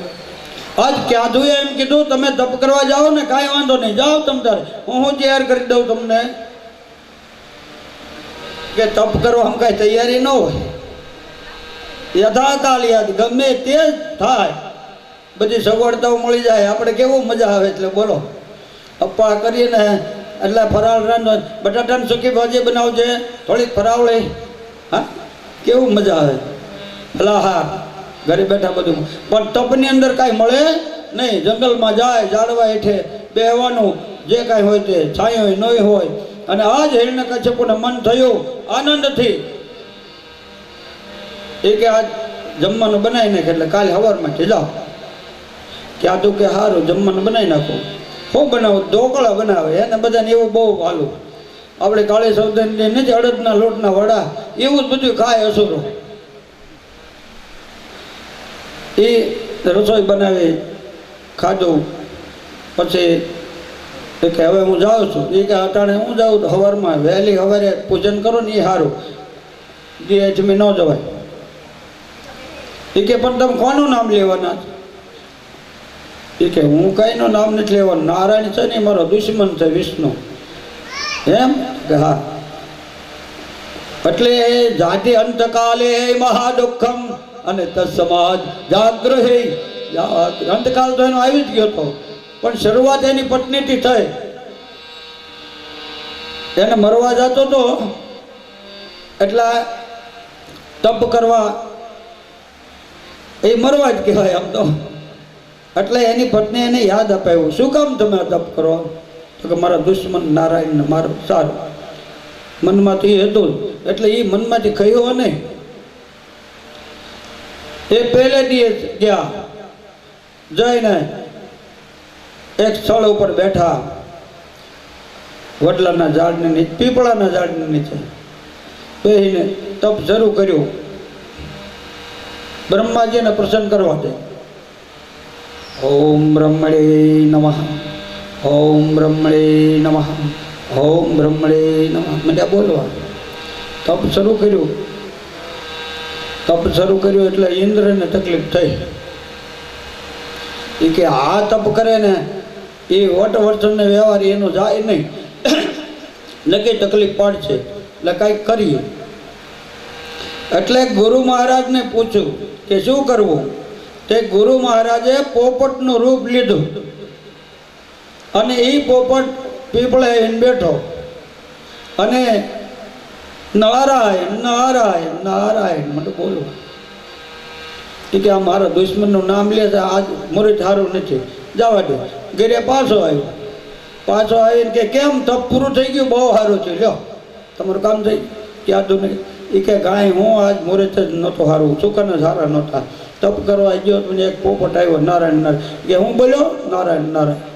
આજ ક્યાધું એમ કીધું તમે તપ કરવા જાઓ ને કાંઈ વાંધો નહીં, જાઓ તમ તારે, હું તૈયાર કરી દઉં તમને. કે તપ કરવા કાંઈ તૈયારી ન હોય, યથાકાલ યાદ ગમે તે થાય, બધી સગવડતાઓ મળી જાય. આપણે કેવું મજા આવે. એટલે બોલો અપ્પા કરીએ ને એટલે ફરાળ રાંધો, બટાટાની સૂકી ભાજી બનાવજે, થોડીક ફરાવળી. હા, કેવું મજા આવે. ફલાહાર ઘરે બેઠા બધું. પણ તપની અંદર કાંઈ મળે નહીં. જંગલમાં જાય, ઝાડવા હેઠે બેહવાનું, જે કાંઈ હોય તે, છાંયો હોય નહીં હોય. અને આ જ હિરણ્યકશ્યપુને મન થયું આનંદથી, એ કે આજ જમવાનું બનાવી નાખે, એટલે કાલે સવારમાં જાઓ. ક્યાં તું કે સારું જમવાનું બનાવી નાખું. શું બનાવું? ઢોકળા બનાવે. એને બધાને એવું બહુ ભાલું. આપણે કાળી સૌદનની નથી, અડદના લોટના વડા, એવું જ બધું ખાય અસુરો. એ રસોઈ બનાવી, ખાધું. પછી એ કે હવે હું જાઉં છું. એ કે અટાણે હું જાઉં તો સવારમાં વહેલી સવારે પૂજન કરો ને એ સારું, એથી ન જવાય. એ કે પણ તમે કોનું નામ લેવાના? એ કે હું કાંઈનું નામ નથી લેવાનું, નારાયણ છે ને મારો દુશ્મન છે વિષ્ણુ. એમ કે હા. એટલે જાતિ અંતકાલે મહાદુઃખમ અને તત્સમાજ જાગ્રહે. અંતકાલ તો એનો આવી જ ગયો હતો, પણ શરૂઆત એની પત્નીથી થઈ. એને મરવા જતો હતો, એટલે તપ કરવા, એ મરવા જ કહેવાય આમ તો. એટલે એની પત્ની એને યાદ અપાવ્યું, શું કામ તમે તપ કરો? તો કે મારા દુશ્મન નારાયણને મારો સારું. મનમાં તો એ હતું, એટલે એ મનમાંથી કહ્યું નહીં. એ પહેલે દિવસ ગયા, જઈને એક સ્થળ ઉપર બેઠા, વડલાના ઝાડની નીચે, પીપળાના ઝાડની નીચે બેસીને તપ શરૂ કર્યું. બ્રહ્માજીને પ્રસન્ન કરવા દે. ઓમ બ્રહ્મણે નમઃ, ઓમ બ્રહ્મણે નમઃ, ઓમ બ્રહ્મણે નમઃ મને બોલવા. તપ શરૂ કર્યું. તપ શરૂ કર્યું એટલે ઇન્દ્રને તકલીફ થઈ. એ કે આ તપ કરે ને એ વટવર્ષણને વ્યવહાર એનો જાય નહીં, નક્કી તકલીફ પડશે, એટલે કાંઈક કરીએ. એટલે ગુરુ મહારાજને પૂછ્યું કે શું કરવું. તે ગુરુ મહારાજે પોપટનું રૂપ લીધું અને એ પોપટ પીપળે બેઠો અને નારાયણ નારાયણ નારાયણ મને બોલવું. કે આ મારા દુશ્મનનું નામ લે છે, આજ મુહૂર્ત સારું નથી, જવા દે. ઘરે પાછો આવ્યો. પાછો આવીને કે કેમ તપ પૂરું થઈ ગયું? બહુ સારું છે, લ્યો તમારું કામ થઈ ક્યાં તું નહીં. એ કે કાંઈ હું આજ મુહૂર્ત જ નહોતો સારું, સુકન સારા નહોતા. તપ કરવા ગયો તો એક પોપટ આવ્યો, નારાયણ નારાયણ. કે હું બોલ્યો નારાયણ નારાયણ.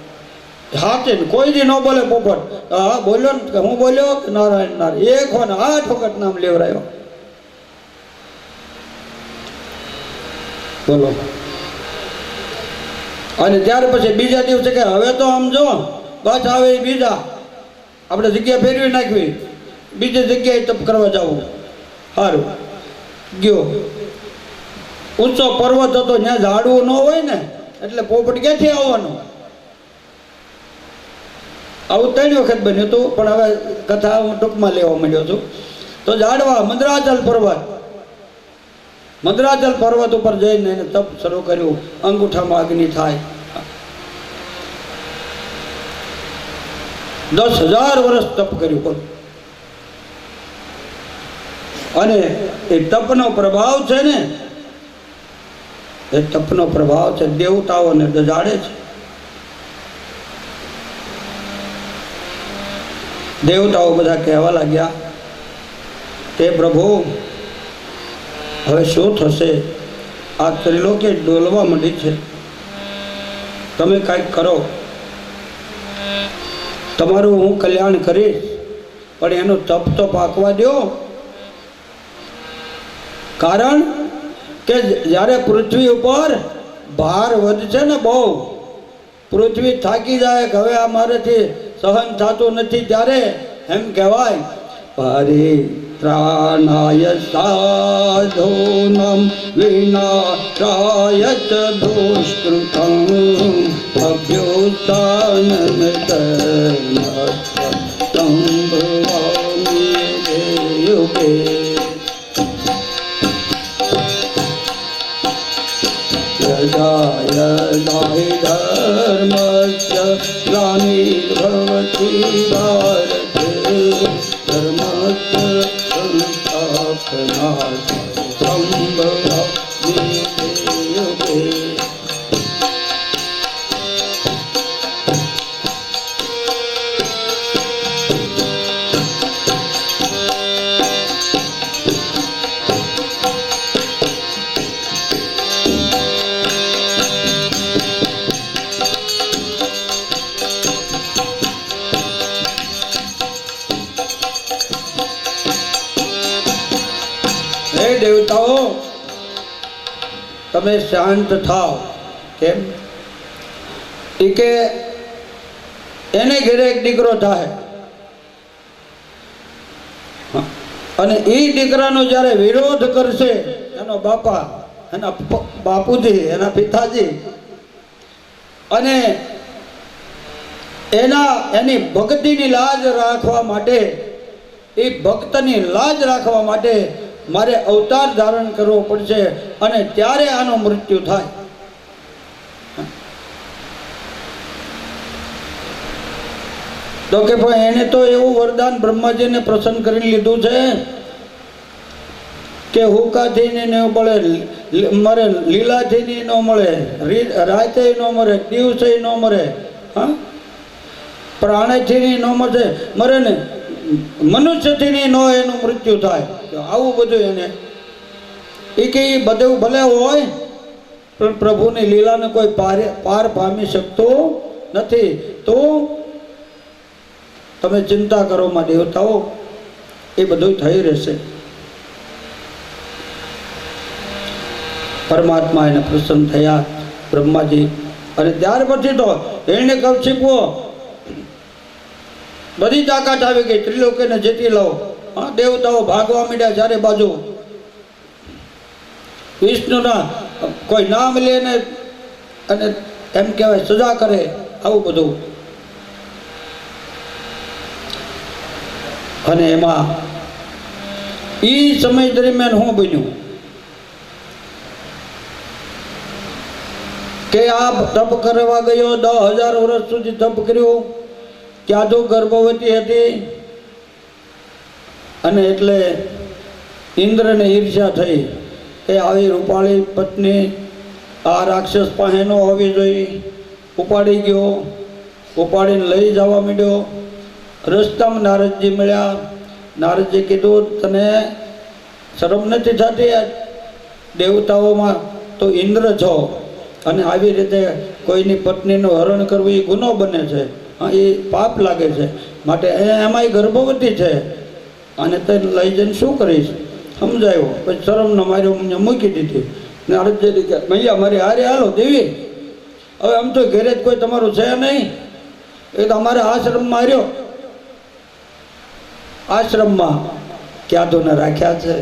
હાથે કોઈ દી ન બોલે પોપટ. હા બોલ્યો ને કે હું બોલ્યો કે નારાયણ નારાયણ. એક હોય ને 8 વખત નામ લેવરાયો. બોલો. અને ત્યાર પછી બીજા દિવસે કે હવે તો આમ જો બસ આવે બીજા આપણે જગ્યા ફેરવી નાખવી, બીજી જગ્યાએ તપ કરવા જવું. સારું ગયો. ઊંચો પર્વત હતો, ત્યાં ઝાડવું ન હોય ને એટલે પોપટ ક્યાંથી આવવાનું. આવું 3 વખત બન્યું હતું, પણ હવે કથા હું ટૂંકમાં લેવા માંડ્યો છું. તો ઝાડવા મંદરાચલ પર્વત, મંદરાચલ પર્વત ઉપર જઈને એને તપ શરૂ કર્યું. અંગૂઠામાં અગ્નિ થાય. 10,000 વર્ષ તપ કર્યું. અને એ તપનો પ્રભાવ છે ને, એ તપનો પ્રભાવ છે દેવતાઓને દજાડે છે. દેવતાઓ બધા કહેવા લાગ્યા કે પ્રભુ હવે શું થશે? આ ત્રિલોકી ડોલવા માંડી છે, તમે કાંઈક કરો. તમારું હું કલ્યાણ કરીશ, પણ એનું તપ તો પાકવા દો. કારણ કે જ્યારે પૃથ્વી ઉપર ભાર વધશે ને, બહુ પૃથ્વી થાકી જાય કે હવે આ મારેથી સહન થતું નથી, ત્યારે એમ કહેવાય પરિત્રાણાય સાધૂનાં વિનાશાય ચ દુષ્કૃતં અભ્યુત્થાનમસ્તં ભવામિ યુગે. યદા યદા ધર્મસ્ય ગ્લાનિર્ભવતિ ભારતે ધર્મસ્ય સંસ્થાપનાર્થં ભવામિ યુગે. દેવતાઓ તમે શાંત થાવ. કેમ? કે એને ઘરે એક દીકરો થાય અને એ દીકરાનો જ્યારે વિરોધ કરશે એનો બાપા, એના બાપુજી, એના પિતાજી, અને એની ભક્તિની લાજ રાખવા માટે, એ ભક્તની લાજ રાખવા માટે મારે અવતાર ધારણ કરવો પડશે અને ત્યારે આનો મૃત્યુ થાય. તો કે ભાઈ એને તો એવું વરદાન બ્રહ્માજીને પ્રસન્ન કરી લીધું છે કે હુકાથી ન મળે, મરે લીલાથી ન મળે, રાતે ન મરે, દિવસે ન મરે, હા પ્રાણેથી ન મરે, મરે ને મનુષ્યથી ન એનું મૃત્યુ થાય. આવું બધું એને એ કે એ બધું ભલે હોય પણ પ્રભુની લીલાને કોઈ પાર પામી શકતો નથી. તો તમે ચિંતા કરો માં દેવતાઓ, એ બધું થઈ રહેશે. પરમાત્મા એને પ્રસન્ન થયા બ્રહ્માજી. અને ત્યાર પછી તો એને કૌશિકવો બધી તાકાત આવી ગઈ, ત્રિલોકીને જીતી લો. હા, દેવતાઓ ભાગવા માંડ્યા ચારે બાજુ. વિષ્ણુના કોઈ નામ લે ને અને એમ કહેવાય સજા કરે, આવું બધું. અને એમાં એ સમય દરમિયાન શું બન્યું કે આ તપ કરવા ગયો, 10,000 વર્ષ સુધી તપ કર્યું, ત્યાં તો ગર્ભવતી હતી. અને એટલે ઇન્દ્રને ઈર્ષ્યા થઈ કે આવી રૂપાળી પત્ની આ રાક્ષસ પાસે ન હોવી જોઈએ. ઉપાડી ગયો, ઉપાડીને લઈ જવા માંડ્યો. રસ્તામાં નારદજી મળ્યા. નારદજી કીધું, તને શરમ નથી થતી? દેવતાઓમાં તો ઇન્દ્ર છો અને આવી રીતે કોઈની પત્નીનું હરણ કરવું એ ગુનો બને છે. હા, એ પાપ લાગે છે. માટે એમાંય ગર્ભવતી છે અને તે લઈ જઈને શું કરીશ? સમજાયો. પછી શરમનો માર્યો મને મૂકી દીધી. નારદજી કે મૈયા મારી હારે હાલો દેવી, હવે આમ તો ઘરે જ કોઈ તમારું છે નહીં, એ તો અમારે આશ્રમમાં હાર્યો. આશ્રમમાં ક્યાદોને રાખ્યા છે,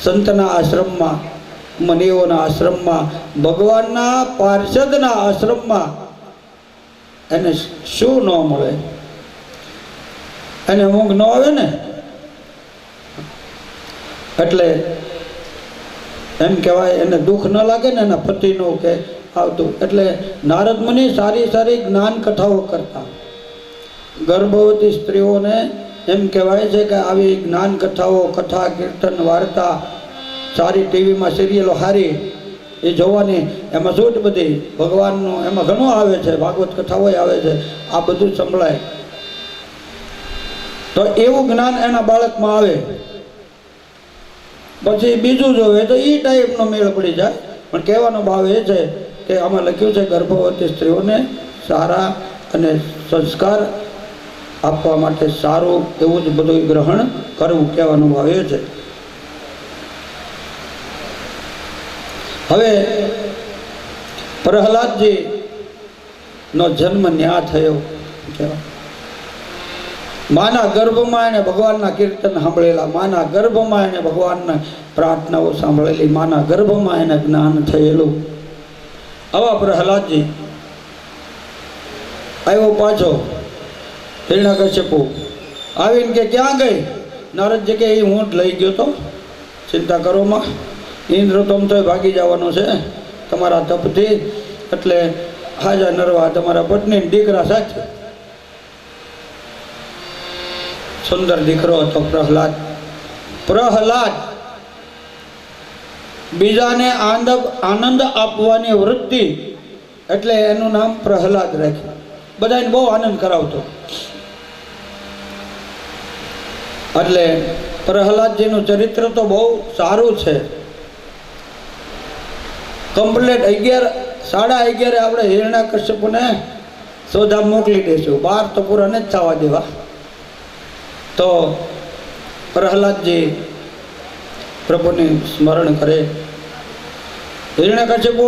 સંતના આશ્રમમાં, મુનિઓના આશ્રમમાં, ભગવાનના પાર્ષદના આશ્રમમાં. એને શું ન મળે? એને ઊંઘ ન આવે ને. એટલે એમ કહેવાય એને દુઃખ ન લાગે ને એના પતિનું કે આવતું. એટલે નારદ મુનિ સારી સારી જ્ઞાન કથાઓ કરતા. ગર્ભવતી સ્ત્રીઓને એમ કહેવાય છે કે આવી જ્ઞાન કથાઓ, કથા કીર્તન વાર્તા, સારી ટીવીમાં સિરિયલો સારી એ જોવાની, એમાં શું બધી ભગવાનનું એમાં ઘણું આવે છે, ભાગવત કથાઓ આવે છે, આ બધું સંભળાય તો એવું જ્ઞાન એના બાળકમાં આવે. પછી બીજું જોવે તો એ ટાઈપનો મેળ પડી જાય. પણ કહેવાનો ભાવ એ છે કે આમાં લખ્યું છે ગર્ભવતી સ્ત્રીઓને સારા અને સંસ્કાર આપવા માટે સારું એવું જ બધું ગ્રહણ કરવું, કહેવાનો ભાવ એ છે. હવે પ્રહલાદજી નો જન્મ ન્યા થયો. માના ગર્ભમાં એને ભગવાનના કીર્તન સાંભળેલા, માના ગર્ભમાં એને ભગવાનના પ્રાર્થનાઓ સાંભળેલી, માના ગર્ભમાં એને જ્ઞાન થયેલું. આવા પ્રહલાદજી આવ્યો પાછો. હિરણ્યકશ્યપુ આવીને કે ક્યાં ગઈ? નારદજી કે એ હું જ લઈ ગયો તો, ચિંતા કરો માં, ઇન્દ્ર તમ તો ભાગી જવાનો છે તમારા તપથી. એટલે હાજા નરવા તમારા પત્ની દીકરા સાથે. સુંદર દીકરો હતો પ્રહલાદ. પ્રહલાદ બીજાને આનંદ આપવાની વૃત્તિ, એટલે એનું નામ પ્રહલાદ રાખ્યું. બધાને બહુ આનંદ કરાવતો. એટલે પ્રહલાદજીનું ચરિત્ર તો બહુ સારું છે. કમ્પ્લેટ 11:30 આપણે હિરણ્યકશ્યપુને સોદા મોકલી દઈશું, 12 તો પૂરા નથી થવા દેવા. તો પ્રહલાદજી પ્રભુને સ્મરણ કરે. હિરણ્યકશ્યપુ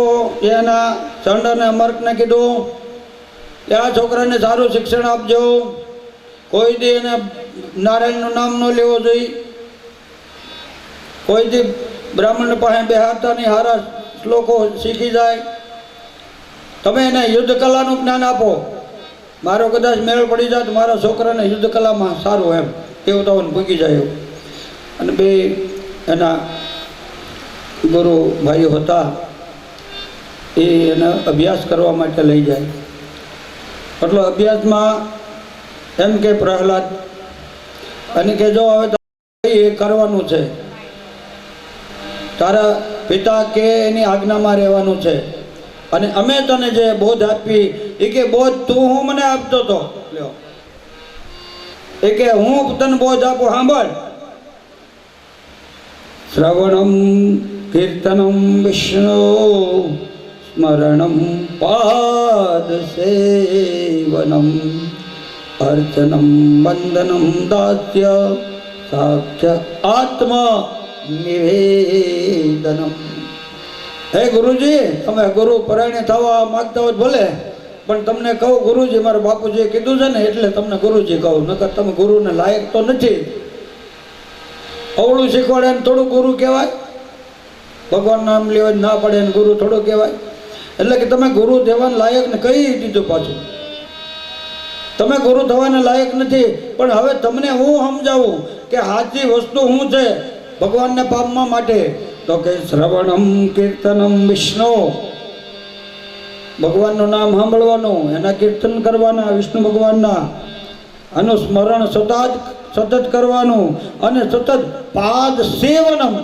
એના ચંડ અને અમર્કને કીધું કે આ છોકરાને સારું શિક્ષણ આપજો, કોઈ દી એને નારાયણનું નામ ન લેવો જોઈએ, કોઈ દી બ્રાહ્મણ પાસે બેહારતા નહીં, હારા શ્લોકો શીખી જાય. તમે એને યુદ્ધ કલાનું જ્ઞાન આપો, મારો કદાચ મેળ પડી જાય તો મારા છોકરાને યુદ્ધ કલામાં સારું એમ એવું તો ભૂગી જાય એવું. અને બે એના ગુરુ ભાઈઓ હતા, એ એને અભ્યાસ કરવા માટે લઈ જાય. એટલે અભ્યાસમાં એમ કે પ્રહલાદ અને કે જો હવે એ કરવાનું છે, તારા પિતા કે એની આજ્ઞામાં રહેવાનું છે, અને અમે તને જે બોધ આપી એ કે બોધ તું હું મને આપતો હતો, લ્યો એ કે હું તને બોધ આપું, સાંભળ. શ્રવણમ કીર્તનમ વિષ્ણુ સ્મરણમ પાદ સેવનમ અર્ચનમ વંદનમ દાસ્ય સાખ્ય આત્મા નિવેદનમ. હે ગુરુજી, તમે ગુરુ પરાયણે થવા માગતા હોય ભલે, પણ તમને કહું ગુરુજી, મારા બાપુજીએ કીધું છે ને એટલે તમને ગુરુજી કહું, નકર તમે ગુરુને લાયક તો નથી. અવળું શીખવાડે ને થોડું ગુરુ કહેવાય? ભગવાન નામ લેવા ના પડે ને ગુરુ થોડું કહેવાય? એટલે કે તમે ગુરુ દેવાને લાયક ને કહી દીધું પાછું. તમે ગુરુ થવાને લાયક નથી, પણ હવે તમને હું સમજાવું કે સાચી વસ્તુ શું છે ભગવાનને પામવા માટે. તો કે શ્રવણમ કીર્તનમ વિષ્ણુ, ભગવાનનું નામ સાંભળવાનું, એના કીર્તન કરવાના વિષ્ણુ ભગવાનના, આનું સ્મરણ સતત કરવાનું, અને સતત પાદ સેવનમ,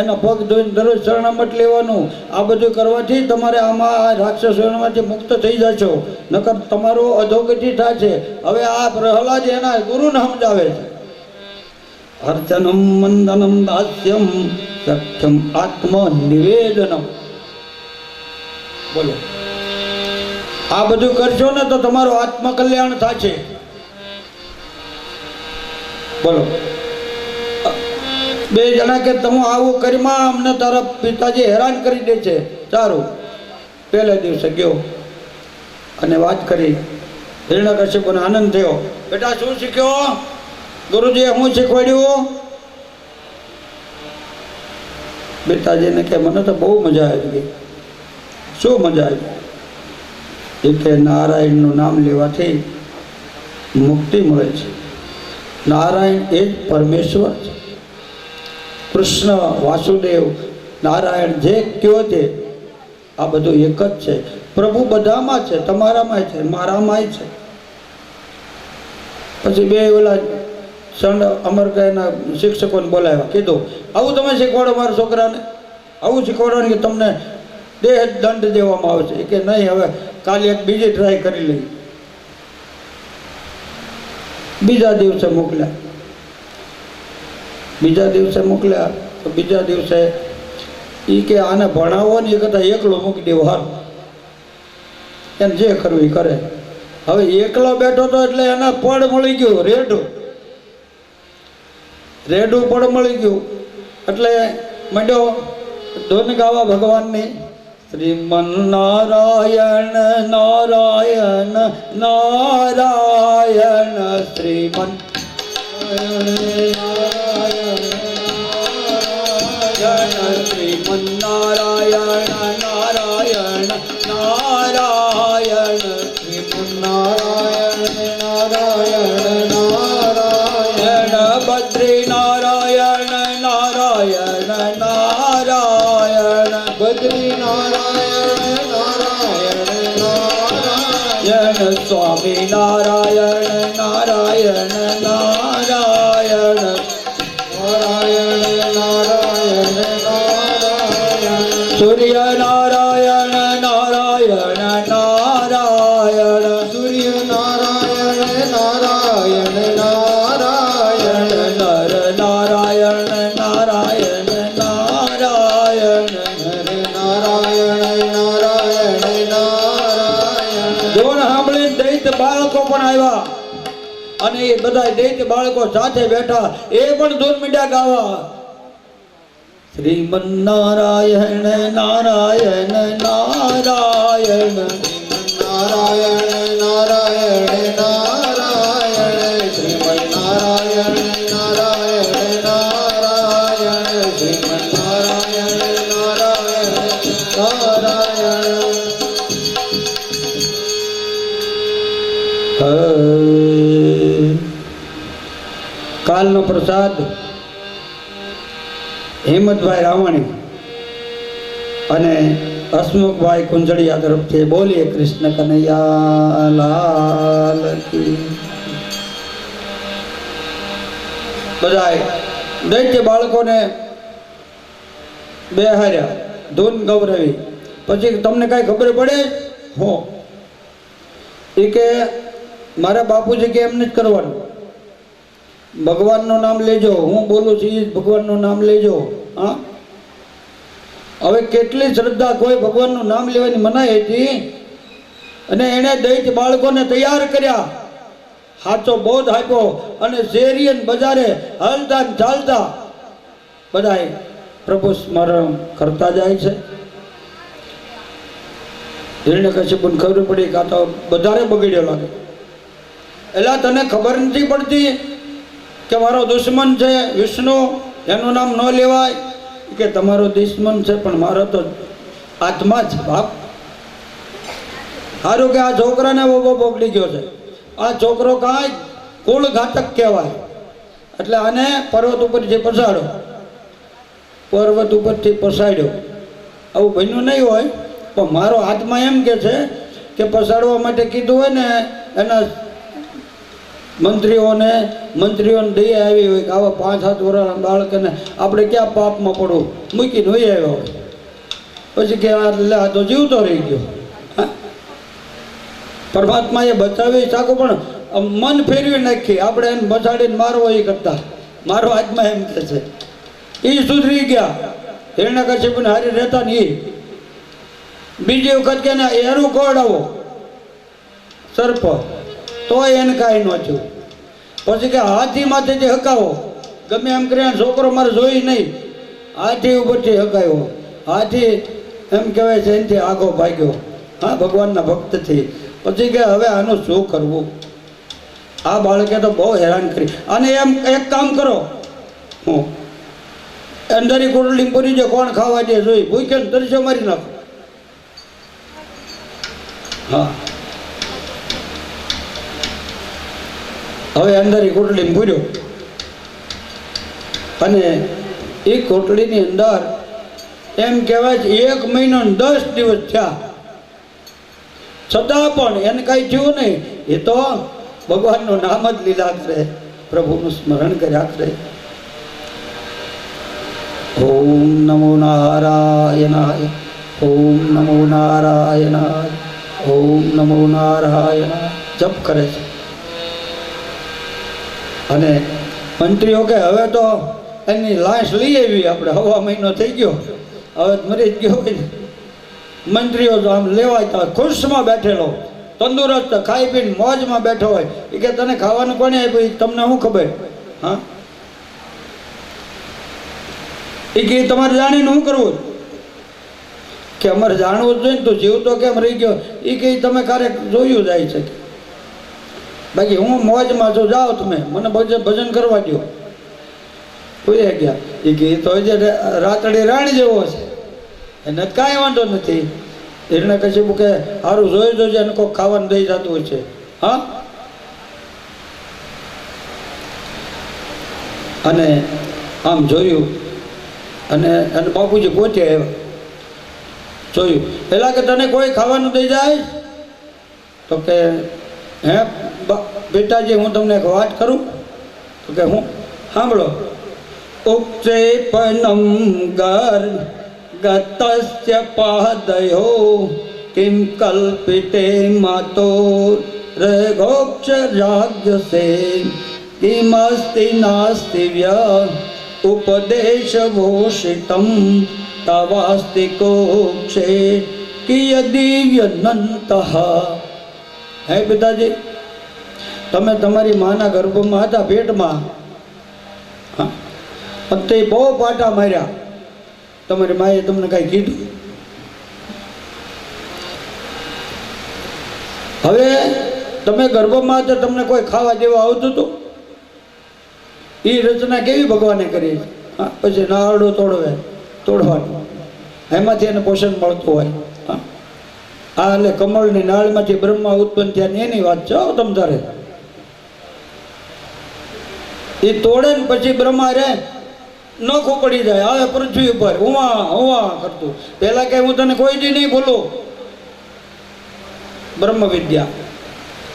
એના પગ ધોઈને દરરોજ શરણામત લેવાનું. આ બધું કરવાથી તમારે આમાં રાક્ષસોમાંથી મુક્ત થઈ જશો, નકર તમારો અધોગતિ થશે. હવે આ પ્રહલાદ એના ગુરુને સમજાવે છે. અર્ચનમ વંદનમ દાસ્યમ સખ્યમ આત્મ નિવેદનમ. બોલો, આ બધું કરશો ને તો તમારું આત્મકલ્યાણ થશે. બોલો, બે જણા કે તમે આવું કરીમાં અમને તારા પિતાજી હેરાન કરી દે છે. સારું, પહેલા દિવસે ગયો અને વાત કરી. હિરણ્યકશ્યપુને આનંદ થયો. બેટા શું શીખ્યો? ગુરુજીએ હું શીખવાડ્યું? પિતાજીને કે મને તો બહુ મજા આવી ગઈ. શું મજા આવી? એ કે નારાયણનું નામ લેવાથી મુક્તિ મળે છે. નારાયણ એ જ પરમેશ્વર છે. કૃષ્ણ, વાસુદેવ, નારાયણ જે કયો છે આ બધું એક જ છે. પ્રભુ બધામાં છે, તમારામાં છે, મારામાંય છે. પછી બે ઓલા સંડ અમરકાયના શિક્ષકોને બોલાવ્યા, કીધું આવું તમે શીખવાડો મારા છોકરાને, આવું શીખવાડવાનું કે તમને દેહ દંડ દેવામાં આવશે. કે નહીં, હવે કાલે એક બીજી ટ્રાય કરી લઈ. બીજા દિવસે મોકલ્યા. તો બીજા દિવસે એ કે આને ભણાવો ને એ કરતા એકલો મૂકી દેવો હાર, એને જે કરવું એ કરે. હવે એકલો બેઠો તો એટલે એના પડ મળી ગયું, રેડું પડ મળી ગયું. એટલે મંડ્યો ધૂન ગાવા ભગવાનની. શ્રીમન નારાયણ નારાયણ નારાયણ શ્રીમન શ્રીમન નારાયણ નારાયણ નારાયણ શ્રીમન નારાયણ નારાયણ નારાયણ બદ્રી નારાયણ નારાયણ નારાયણ બદ્રી નારાયણ નારાયણ નારાયણ સ્વામી નારાયણ નારાયણ નારાયણ નારાયણ નારાયણ નારાયણ સૂર્ય નારાયણ નારાયણ નારાયણ સૂર્ય નારાયણ નારાયણ નારાયણ નર નારાયણ નારાયણ નારાયણ નર નારાયણ નારાયણ નારાયણ. જોન સાંભળી દૈત્ય બાળકો પણ આવ્યા અને એ બધા દૈત્ય બાળકો સાથે બેઠા, એ પણ ધૂન મીંડ્યા ગાવા. શ્રીમન નારાયણ નારાયણ નારાયણ નારાયણ નારાયણ નારાયણ શ્રીમન નારાયણ નારાયણ નારાયણ શ્રીમન નારાયણ નારાયણ નારાયણ. કાલનો પ્રસાદ હિંમતભાઈ રાવાણી અને હસમુખભાઈ કુંજળિયા તરફથી. બોલીએ કૃષ્ણ કનૈયા લાલ કી. બધાય દૈત્ય બાળકોને બેહાર્યા, ધૂન ગૌરવી. પછી તમને કાંઈ ખબર પડે હો? એ કે મારા બાપુજી કે એમને જ કરવાનું, ભગવાનનું નામ લેજો, હું બોલું છું એ ભગવાનનું નામ લેજો. હા, હવે કેટલી શ્રદ્ધા, કોઈ ભગવાનનું નામ લેવાની મનાઈ હતી અને એણે દૈત્ય બાળકોને તૈયાર કર્યા, સાચો બોધ આપ્યો અને શેરીએ બજારે હલતા ને ચાલતા બધાય પ્રભુ સ્મરણ કરતા જાય છે. હિરણ્યકશ્યપુને ખબર પડી કે આ તો વધારે બગડ્યો લાગે. એટલે તને ખબર નથી પડતી કે મારો દુશ્મન છે વિષ્ણુ, એનું નામ ન લેવાય. કે તમારો દુશ્મન છે પણ મારો તો આત્મા છે બાપ. સારું કે આ છોકરાને બહુ બગડી ગયો છે, આ છોકરો કાંઈ કુળ ઘાતક કહેવાય, એટલે આને પર્વત ઉપરથી પસાડો. પર્વત ઉપરથી પસાડ્યો. આવું બન્યું નહીં હોય, પણ મારો આત્મા એમ કે છે કે પસાડવા માટે કીધું હોય ને એના મંત્રીઓને દયા આવી હોય કે આવા 5-7 વર્ષના બાળકને આપણે ક્યાં પાપમાં પડવું, મૂકીને હોય આવ્યો હોય. પછી કે આ તો જીવતો રહી ગયો. પરમાત્માએ બચાવી શાકો પણ મન ફેરવી નાખી. આપણે એને બચાડીને મારવો એ કરતા મારો આત્મા એમ કહે છે એ સુધરી ગયા. હિરણ્યકશ્યપુને હારી રહેતા ને એ બીજી વખત કે એનું કોડાવો સર્પ, તો એને કાંઈ ન થયું. પછી કે હાથી માથેથી હકાવો, ગમે એમ કરીને છોકરો મારે જોઈ નહીં, હાથી ઉપરથી હકાયો. હાથી એમ કહેવાય છે એનાથી આગો ભાગ્યો, હા, ભગવાનના ભક્તથી. પછી કે હવે આનું શું કરવું? આ બાળકે તો બહુ હેરાન કરી. અને એમ એક કામ કરો, હું અંદરની કોટડી પૂરી છે, કોણ ખાવા દે જોઈ ભૂખે તરસ્યો મારી નાખો. હા, હવે અંદર એ કોટડીને પૂર્યો અને એ કોટડીની અંદર એમ કહેવાય છે 1 મહિનો ને 10 દિવસ થયા, છતાં પણ એને કાંઈ થયું નહીં. એ તો ભગવાનનું નામ જ લીલા કરે, પ્રભુનું સ્મરણ કર્યા કરે. ઓમ નમો નારાયણાય, ઓમ નમો નારાયણાય, ઓમ નમો નારાયણાય જપ કરે છે. અને મંત્રીઓ કે હવે તો એની લાશ લઈ આવી આપણે, 1.5 મહિનો થઈ ગયો, હવે મરી જ ગયો હોય ને. મંત્રીઓ તો આમ લેવાય ખુશમાં બેઠેલો, તંદુરસ્ત ખાઈ પીને મોજમાં બેઠો હોય. એ કે તને ખાવાનું કોને આપ્યું, તમને શું ખબર? હા, એ કે તમારે જાણીને શું કરવું? કે અમારે જાણવું જ જોઈએ ને, તું જીવતો કેમ રહી ગયો? એ કે તમે ક્યારેક જોયું જાય છે, બાકી હું મોજમાં છું, જાઓ તમે, મને ભજન કરવા દો. કોઈ ગયા એ કે તો જે રાતડી રાણી જેવો છે, એને કાંઈ વાંધો નથી. હિરણ્યકશ્યપુ કે સારું જોઈ જોજે, એને કોઈ ખાવાનું દઈ જતું હોય છે. હા, અને આમ જોયું અને બાપુજી પોતે આવ્યા. જોયું પેલા કે તને કોઈ ખાવાનું દઈ જાય? તો કે હે બેટાજી, હું તમને એક વાત કરું. તો કે હું? સાંભળો. ઉક્ષેપનમ ગતસ્ય પાદયો કિમ કલ્પિતે માતો રેગોક્ષરાગ્યસે કિમસ્તિ નાસ્તિ વ્ય ઉપદેશભૂષિતમ તવાસ્તિ કોક્ષે કિયદિવ્યનંતઃ. હે પિતાજી, તમે તમારી માના ગર્ભમાં હતા, પેટમાં, તે બહુ પાટા માર્યા, તમારી માએ તમને કાંઈ કીધું? હવે તમે ગર્ભમાં હતા, તમને કોઈ ખાવા દેવા આવતું હતું? એ રચના કેવી ભગવાને કરી? હા, પછી નારડો તોડવાનું, એમાંથી એને પોષણ મળતું હોય. હા, આ એટલે કમળની નાળમાંથી બ્રહ્મા ઉત્પન્ન થયા એની વાત છે. તમ તારે એ તોડે ને પછી બ્રહ્મા રે નોખું પડી જાય, આવે પૃથ્વી ઉપર ઉવા કરતું. પેલા કે હું તને કોઈ દી નહીં ભૂલું. બ્રહ્મ વિદ્યા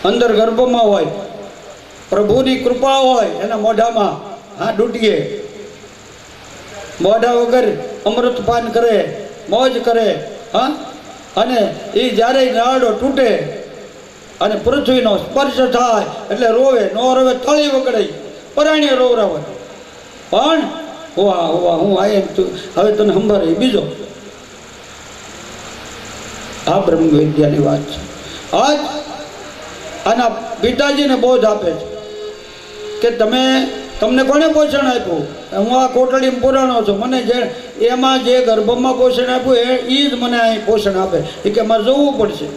અંદર ગર્ભમાં હોય, પ્રભુની કૃપા હોય એના મોઢામાં, હા, ડૂટીએ મોઢા વગર અમૃતપાન કરે, મોજ કરે. હા, અને એ જ્યારે નાળો તૂટે અને પૃથ્વીનો સ્પર્શ થાય એટલે રોવે, નો રોવે તળી વગડાય, પરાણીએ રોવરાવે. પણ હોવા હોવા હું આયે તું હવે તને સંભાળે બીજો. આ બ્રહ્મ વિદ્યાની વાત છે. આજ આના પિતાજીને બોધ આપે છે કે તમને કોને પોષણ આપ્યું? હું આ કોટડીમાં પુરાણો છું, મને જે એમાં જે ગર્ભમાં પોષણ આપ્યું એ જ મને અહીં પોષણ આપે. એ કે મારે જોવું પડશે.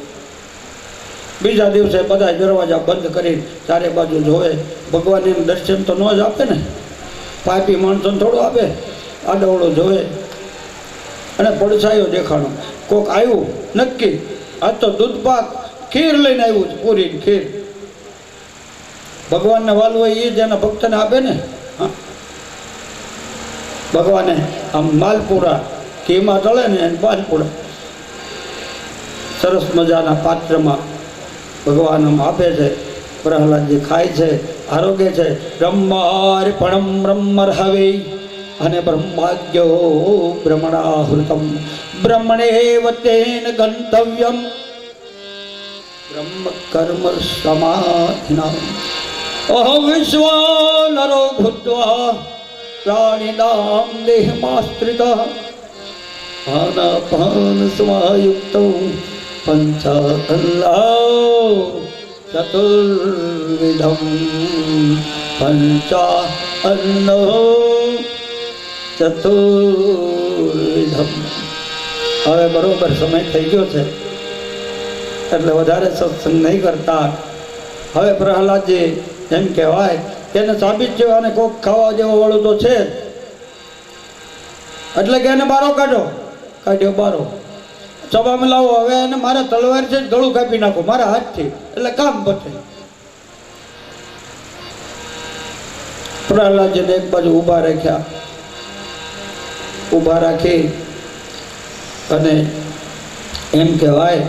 બીજા દિવસે બધા દરવાજા બંધ કરી ચારે બાજુ જોવે. ભગવાનનું દર્શન તો ન જ આપે ને, પાપી માણસોને થોડું આપે. આડવડો જોવે અને પડછાયો દેખાણો. કોક આવ્યું નક્કી, આ તો દૂધ પાક ખીર લઈને આવ્યું છે, પૂરી ખીર. ભગવાનને વાલું હોય એ જ એના ભક્તને આપે ને. હા, ભગવાને આમ માલપુરા ઘીમાં તળે ને એને માલપુરા સરસ મજાના પાત્રમાં ભગવાન આમ આપે છે. પ્રહલાદજી ખાય છે, આરોગ્ય છે. બ્રહ્માર્પણમ બ્રહ્મર્હવે અને બ્રહ્માજ્ઞો બ્રહ્મણાહૃતમ બ્રહ્મણેવ તેન ગંતવ્યમ બ્રહ્મ કર્મ સમાધિના અહં વિશ્વાનરો ભૂત્વા પ્રાણિનામ દેહમાશ્રિતઃ આનાપાન સમાયુક્તો પંચાન્નો ચતુર્વિધમ પંચાન્નો ચતુર્વિધમ. હવે બરોબર સમય થઈ ગયો છે એટલે વધારે સત્સંગ નહીં કરતા. હવે પ્રહલાદજી એમ કહેવાય એને સાબિત છે અને કોક ખાવા જેવો વાળું તો છે એટલે કે એને બારો કાઢ્યો બારો સભામાં લાવો. હવે એને મારે તલવાર છે ગળું કાપી નાખો મારા હાથથી એટલે કામ પતે. પ્રહલાદજીને એક બાજુ ઊભા રાખ્યા. ઊભા રાખી અને એમ કહેવાય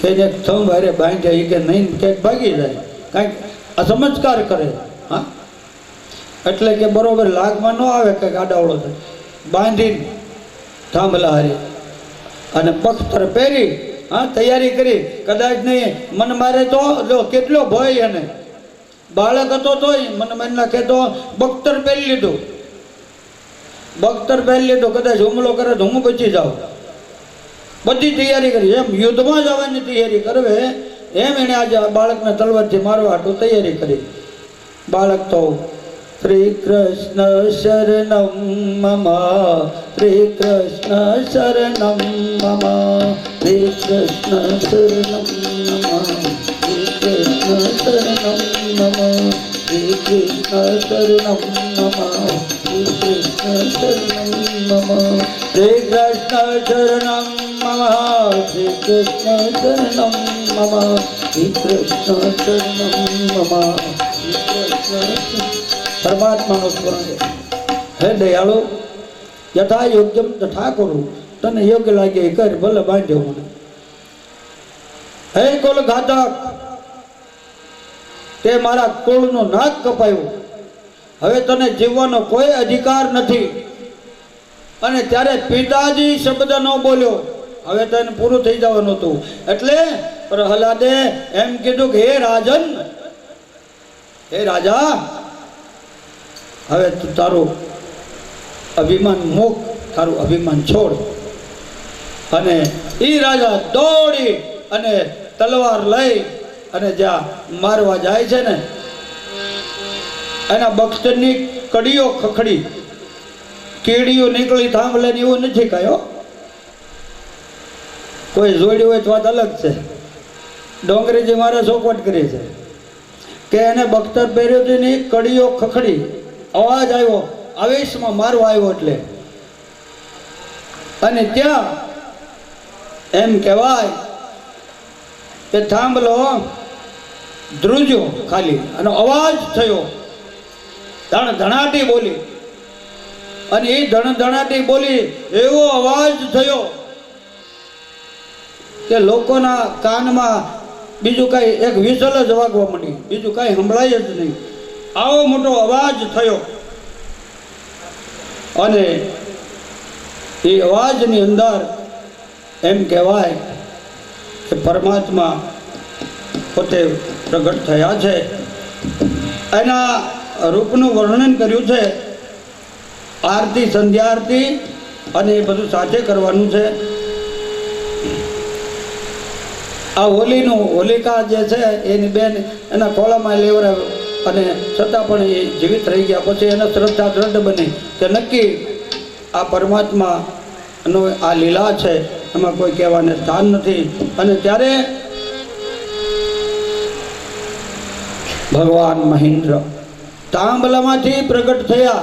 કે એને થંભ હારે બાંધ્યા. કે નહીં ક્યાંક ભાગી જાય, કાંઈક અસમસ્કાર કરે. હા, એટલે કે બરોબર લાગમાં ન આવે કંઈક આડાવડો થાય. બાંધીને થાંભલા હારે અને પખ્તર પહેરી હા તૈયારી કરી. કદાચ નહીં મન મારે તો જો કેટલો ભય. અને બાળક હતો તોય મને મન નાખે તો બખ્તર પહેરી લીધું. બખ્તર પહેરી લીધું, કદાચ હુમલો કરે તો હું બચી જાઉં. બધી તૈયારી કરી. એમ યુદ્ધમાં જવાની તૈયારી કરવે એમ એણે આજે બાળકને તલવારથી મારવા હાટું તૈયારી કરી. બાળક તો શ્રી કૃષ્ણ શરણમ મમ શ્રી કૃષ્ણ શરણમ મમ શ્રી કૃષ્ણ શરણમ મમ શ્રી કૃષ્ણ શરણમ મમ શ્રી કૃષ્ણ શરણમ મમ શ્રી કૃષ્ણ શરણમ મમ શ્રી કૃષ્ણ શરણમ મમ શ્રી કૃષ્ણ શરણમ મમ શ્રી કૃષ્ણ શરણમ મમ શ્રી કૃષ્ણ. પરમાત્માનું સ્મરણ છે. હે દયાળુ, યથા યોગ્યમ તથા કરું. તને યોગ્ય લાગે એ કર, ભલે બાંધ્યો મને. હે કુલ ઘાતક, તે મારા કુળનો નાક કપાયો. હવે તને જીવવાનો કોઈ અધિકાર નથી. અને ત્યારે પિતાજી શબ્દ ન બોલ્યો. હવે તને પૂરું થઈ જવાનું હતું. એટલે પ્રહલાદે એમ કીધું કે હે રાજન, હે રાજા, હવે તું તારું અભિમાન મૂક, તારું અભિમાન છોડ. અને એ રાજા દોડી અને તલવાર લઈ અને જ્યાં મારવા જાય છે ને એના બખ્તરની કડીઓ ખખડી, કીડીઓ નીકળી થાંભલે એવું નથી કયો. કોઈ જોડ્યું હોય તો વાત અલગ છે. ડોંગરીજી મારે ચોખવટ કરી છે કે એને બખ્તર પહેર્યો હતી ને કડીઓ ખખડી, અવાજ આવ્યો, આવેશમાં મારવા આવ્યો. એટલે અને ત્યાં એમ કહેવાય કે થાંભલો ધ્રુજ્યો ખાલી અને અવાજ થયો, ધણધણાટી બોલી. અને એ ધણધણાટી બોલી એવો અવાજ થયો કે લોકોના કાનમાં બીજું કાંઈ એક વિસલ જ વાગવા માંડી, બીજું કાંઈ સંભળાય જ નહીં. આવો મોટો અવાજ થયો. અને એ અવાજની અંદર એમ કહેવાય કે પરમાત્મા પોતે પ્રગટ થયા છે. એના રૂપનું વર્ણન કર્યું છે આરતી, સંધ્યા આરતી અને એ બધું સાથે કરવાનું છે. આ હોલિકા જે છે એની બેન એના ખોળામાં લેવડાવ્યો અને છતાં પણ એ જીવિત રહી ગયા. પછી એને શ્રદ્ધા દ્રઢ બની કે નક્કી આ પરમાત્માનો આ લીલા છે, એમાં કોઈ કહેવાને સ્થાન નથી. અને ત્યારે ભગવાન મહેન્દ્ર તાંબલામાંથી પ્રગટ થયા.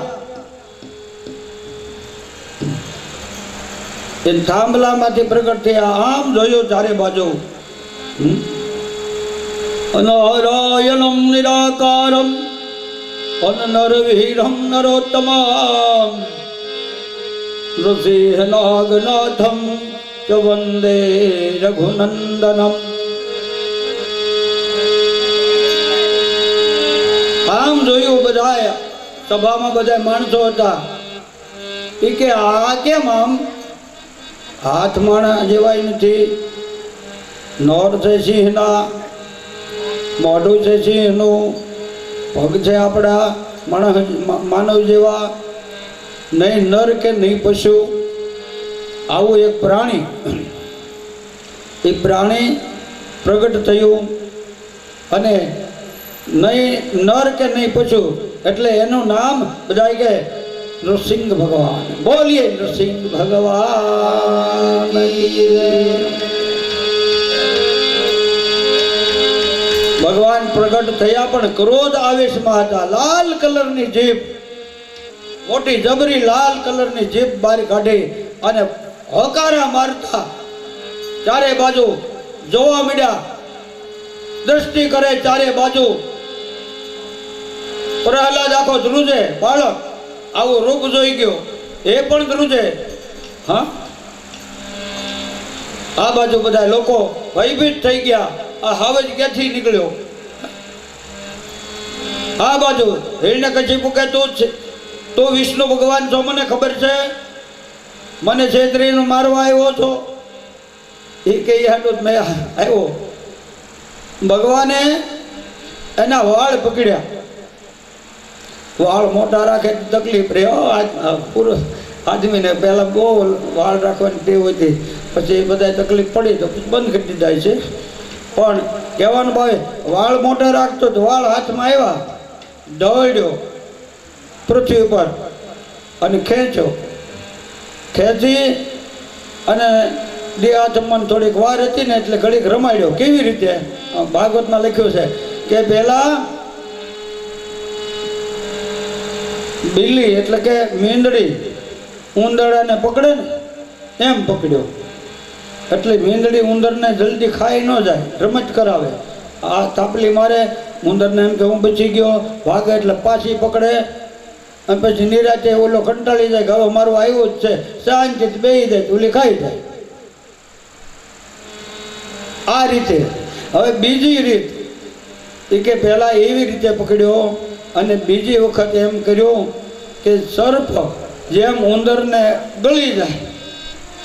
એ થાંભલામાંથી પ્રગટ થયા. આમ જોયું ચારે બાજુ, અનારાયણમ નિરાકારમ અનનરવીરમ નરોત્તમમ નૃસિંહ નાગનાથમ ચ વંદે રઘુનંદનમ. આમ જોયું બધા સભામાં, બધા માણસો હતા. એ કે આ કેમ આમ હાથ માણા જેવાય નથી, નોર છે સિંહના, મોઢું છે સિંહનું, પગ છે આપણા માનવ જેવા, નહીં નર કે નહીં પશુ. આવું એક પ્રાણી, એ પ્રાણી પ્રગટ થયું અને નહીં નર કે નહીં પશુ, એટલે એનું નામ બધા કે નૃસિંહ ભગવાન. બોલીએ નૃસિંહ ભગવાન. ભગવાન પ્રગટ થયા પણ ક્રોધ આવેશમાં હતા. લાલ કલરની જીભ, મોટી જબરી લાલ કલરની જીભ બહાર કાઢી અને હકારા મારતા ચારે બાજુ જોવા મળ્યા. દ્રષ્ટિ કરે ચારે બાજુ. પ્રહલાદ આખો ધ્રુજે, બાળક આવું રૂપ જોઈ ગયો, એ પણ ધ્રુજે. હા, આ બાજુ બધા લોકો ભયભીત થઈ ગયા. આ હાવજ ક્યાંથી નીકળ્યો? આ બાજુ હિરણ્યકશિપુ કે તું વિષ્ણુ ભગવાન છો, મને ખબર છે, મને છેતરીને મારવા આવ્યો છો. એ કે હાટું મેં આવ્યો. ભગવાને એના વાળ પકડ્યા. વાળ મોટા રાખે તકલીફ રહે પુરુષ આદમીને. પહેલાં બહુ વાળ રાખવાની ટેવ હતી, પછી બધા તકલીફ પડી તો બંધ કરી દીધા છે. પણ કહેવાનું ભાવે વાળ મોટા રાખતો તો વાળ હાથમાં આવ્યા, દોડ્યો પૃથ્વી ઉપર અને ખેંચ્યો. ખેંચી અને દેહાચમન થોડીક વાર હતી ને એટલે ઘડીક રમાડ્યો. કેવી રીતે? ભાગવતમાં લખ્યું છે કે પહેલા બિલ્લી એટલે કે મીંદડી ઉંદરડાને પકડે ને એમ પકડ્યો. એટલે મીંદડી ઉંદરને જલ્દી ખાઈ ન જાય, રમત કરાવે. આ તાપલી મારે, ઉંદરને એમ કે હું બચી ગયો, ભાગે એટલે પાછી પકડે. અને પછી નિરાતે ઓલો કંટાળી જાય કે હવે મારું આવ્યું જ છે, શાંતિથી બેસી જાય, ઓલી ખાઈ જાય. આ રીતે. હવે બીજી રીત એ કે પહેલા એવી રીતે પકડ્યો અને બીજી વખત એમ કર્યું કે સર્પ જેમ ઉંદરને ગળી જાય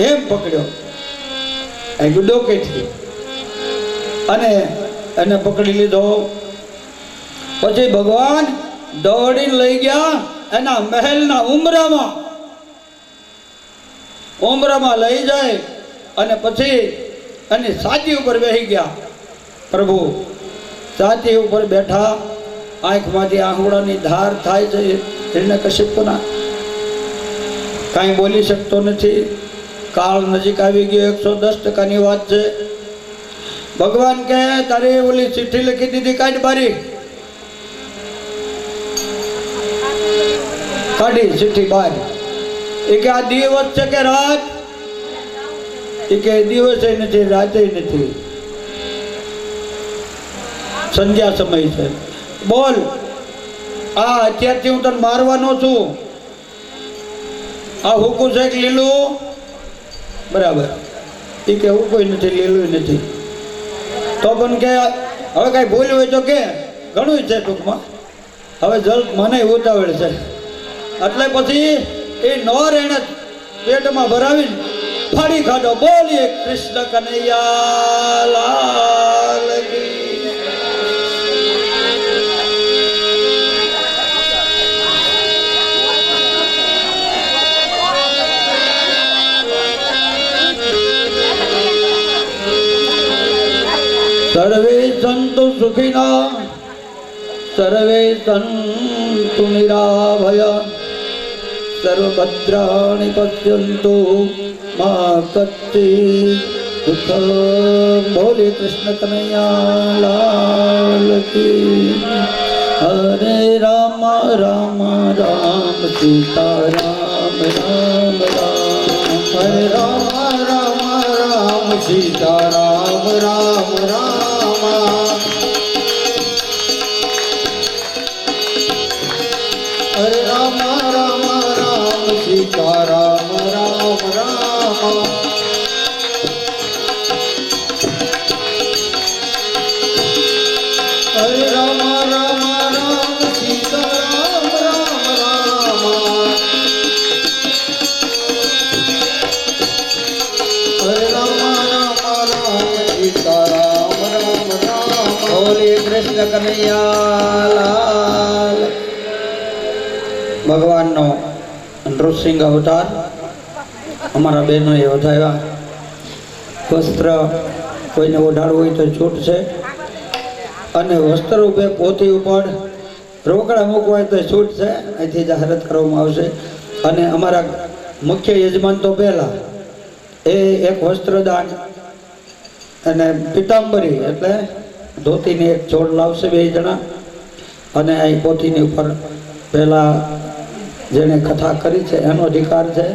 એમ પકડ્યો ડોકેથી અને એને પકડી લીધો. પછી ભગવાન દોડીને લઈ ગયા એના મહેલના ઉમરામાં લઈ જાય અને પછી એની છાતી ઉપર બેસી ગયા. પ્રભુ છાતી ઉપર બેઠા, આંખમાંથી આંગળાની ધાર થાય છે. હિરણ્યકશિપુના કાંઈ બોલી શકતો નથી. કાળ નજીક આવી ગયો. 110% વાત છે. ભગવાન કહે તારે ઓલી ચિઠ્ઠી લખી દીધી, કાઢ બારી. કાઢી ચિઠ્ઠી બહાર. એ કે આ દિવસ છે કે રાત? એ કે દિવસે નથી, રાતે નથી, સંધ્યા સમય છે. બોલ, આ અત્યારથી હું તને મારવાનો છું. આ હુકું છે કે લીલું? બરાબર. એ કે હું કોઈ નથી, લીલું નથી. તો પણ કે હવે કાંઈ ભૂલ હોય તો કે, ઘણું છે ટૂંકમાં, હવે જલ્દ મને ઉતાવળ છે. એટલે પછી એ નોર એને પેટમાં ભરાવીને ફાડી ખાધો. બોલીએ કૃષ્ણ કનૈયા લાલ કી. સર્વે સંતુ સુખિના સર્વે સંતુ નિરાભય સર્વભદ્રાણિ પશ્યન્તુ મા કચ્ચિત દુઃખં બોલે કૃષ્ણ કનૈયા લાલ કી હરે રામ રામ રામ સીતા રામ રામ રામ હરે રામ રામ રામ સીતા રામ રામ રામ હરે રામ રામ રામ સીતા રામ રામ રામ હરે રામ રામ રામ સીતા રામ રામ રામ હરે રામ રામ રામ સીતા રામ રામ રામ બોલે કૃષ્ણ કનૈયા લાલ ભગવાનનો નૃસિંહ અવતાર અમારા બહેનોએ વધાવ્યા. વસ્ત્ર કોઈને ઓઢાડવું હોય તો છૂટ છે, અને વસ્ત્ર ઉપર પોથી ઉપર રોકડા મૂકવા હોય તો છૂટ છે. અહીંથી જાહેરાત કરવામાં આવશે. અને અમારા મુખ્ય યજમાન તો પહેલાં એ એક વસ્ત્રદાન અને પિતાંબરી એટલે ધોતીની એક જોડ લાવશે 2 જણા. અને અહીં પોથીની ઉપર પહેલાં જેણે કથા કરી છે એનો અધિકાર છે.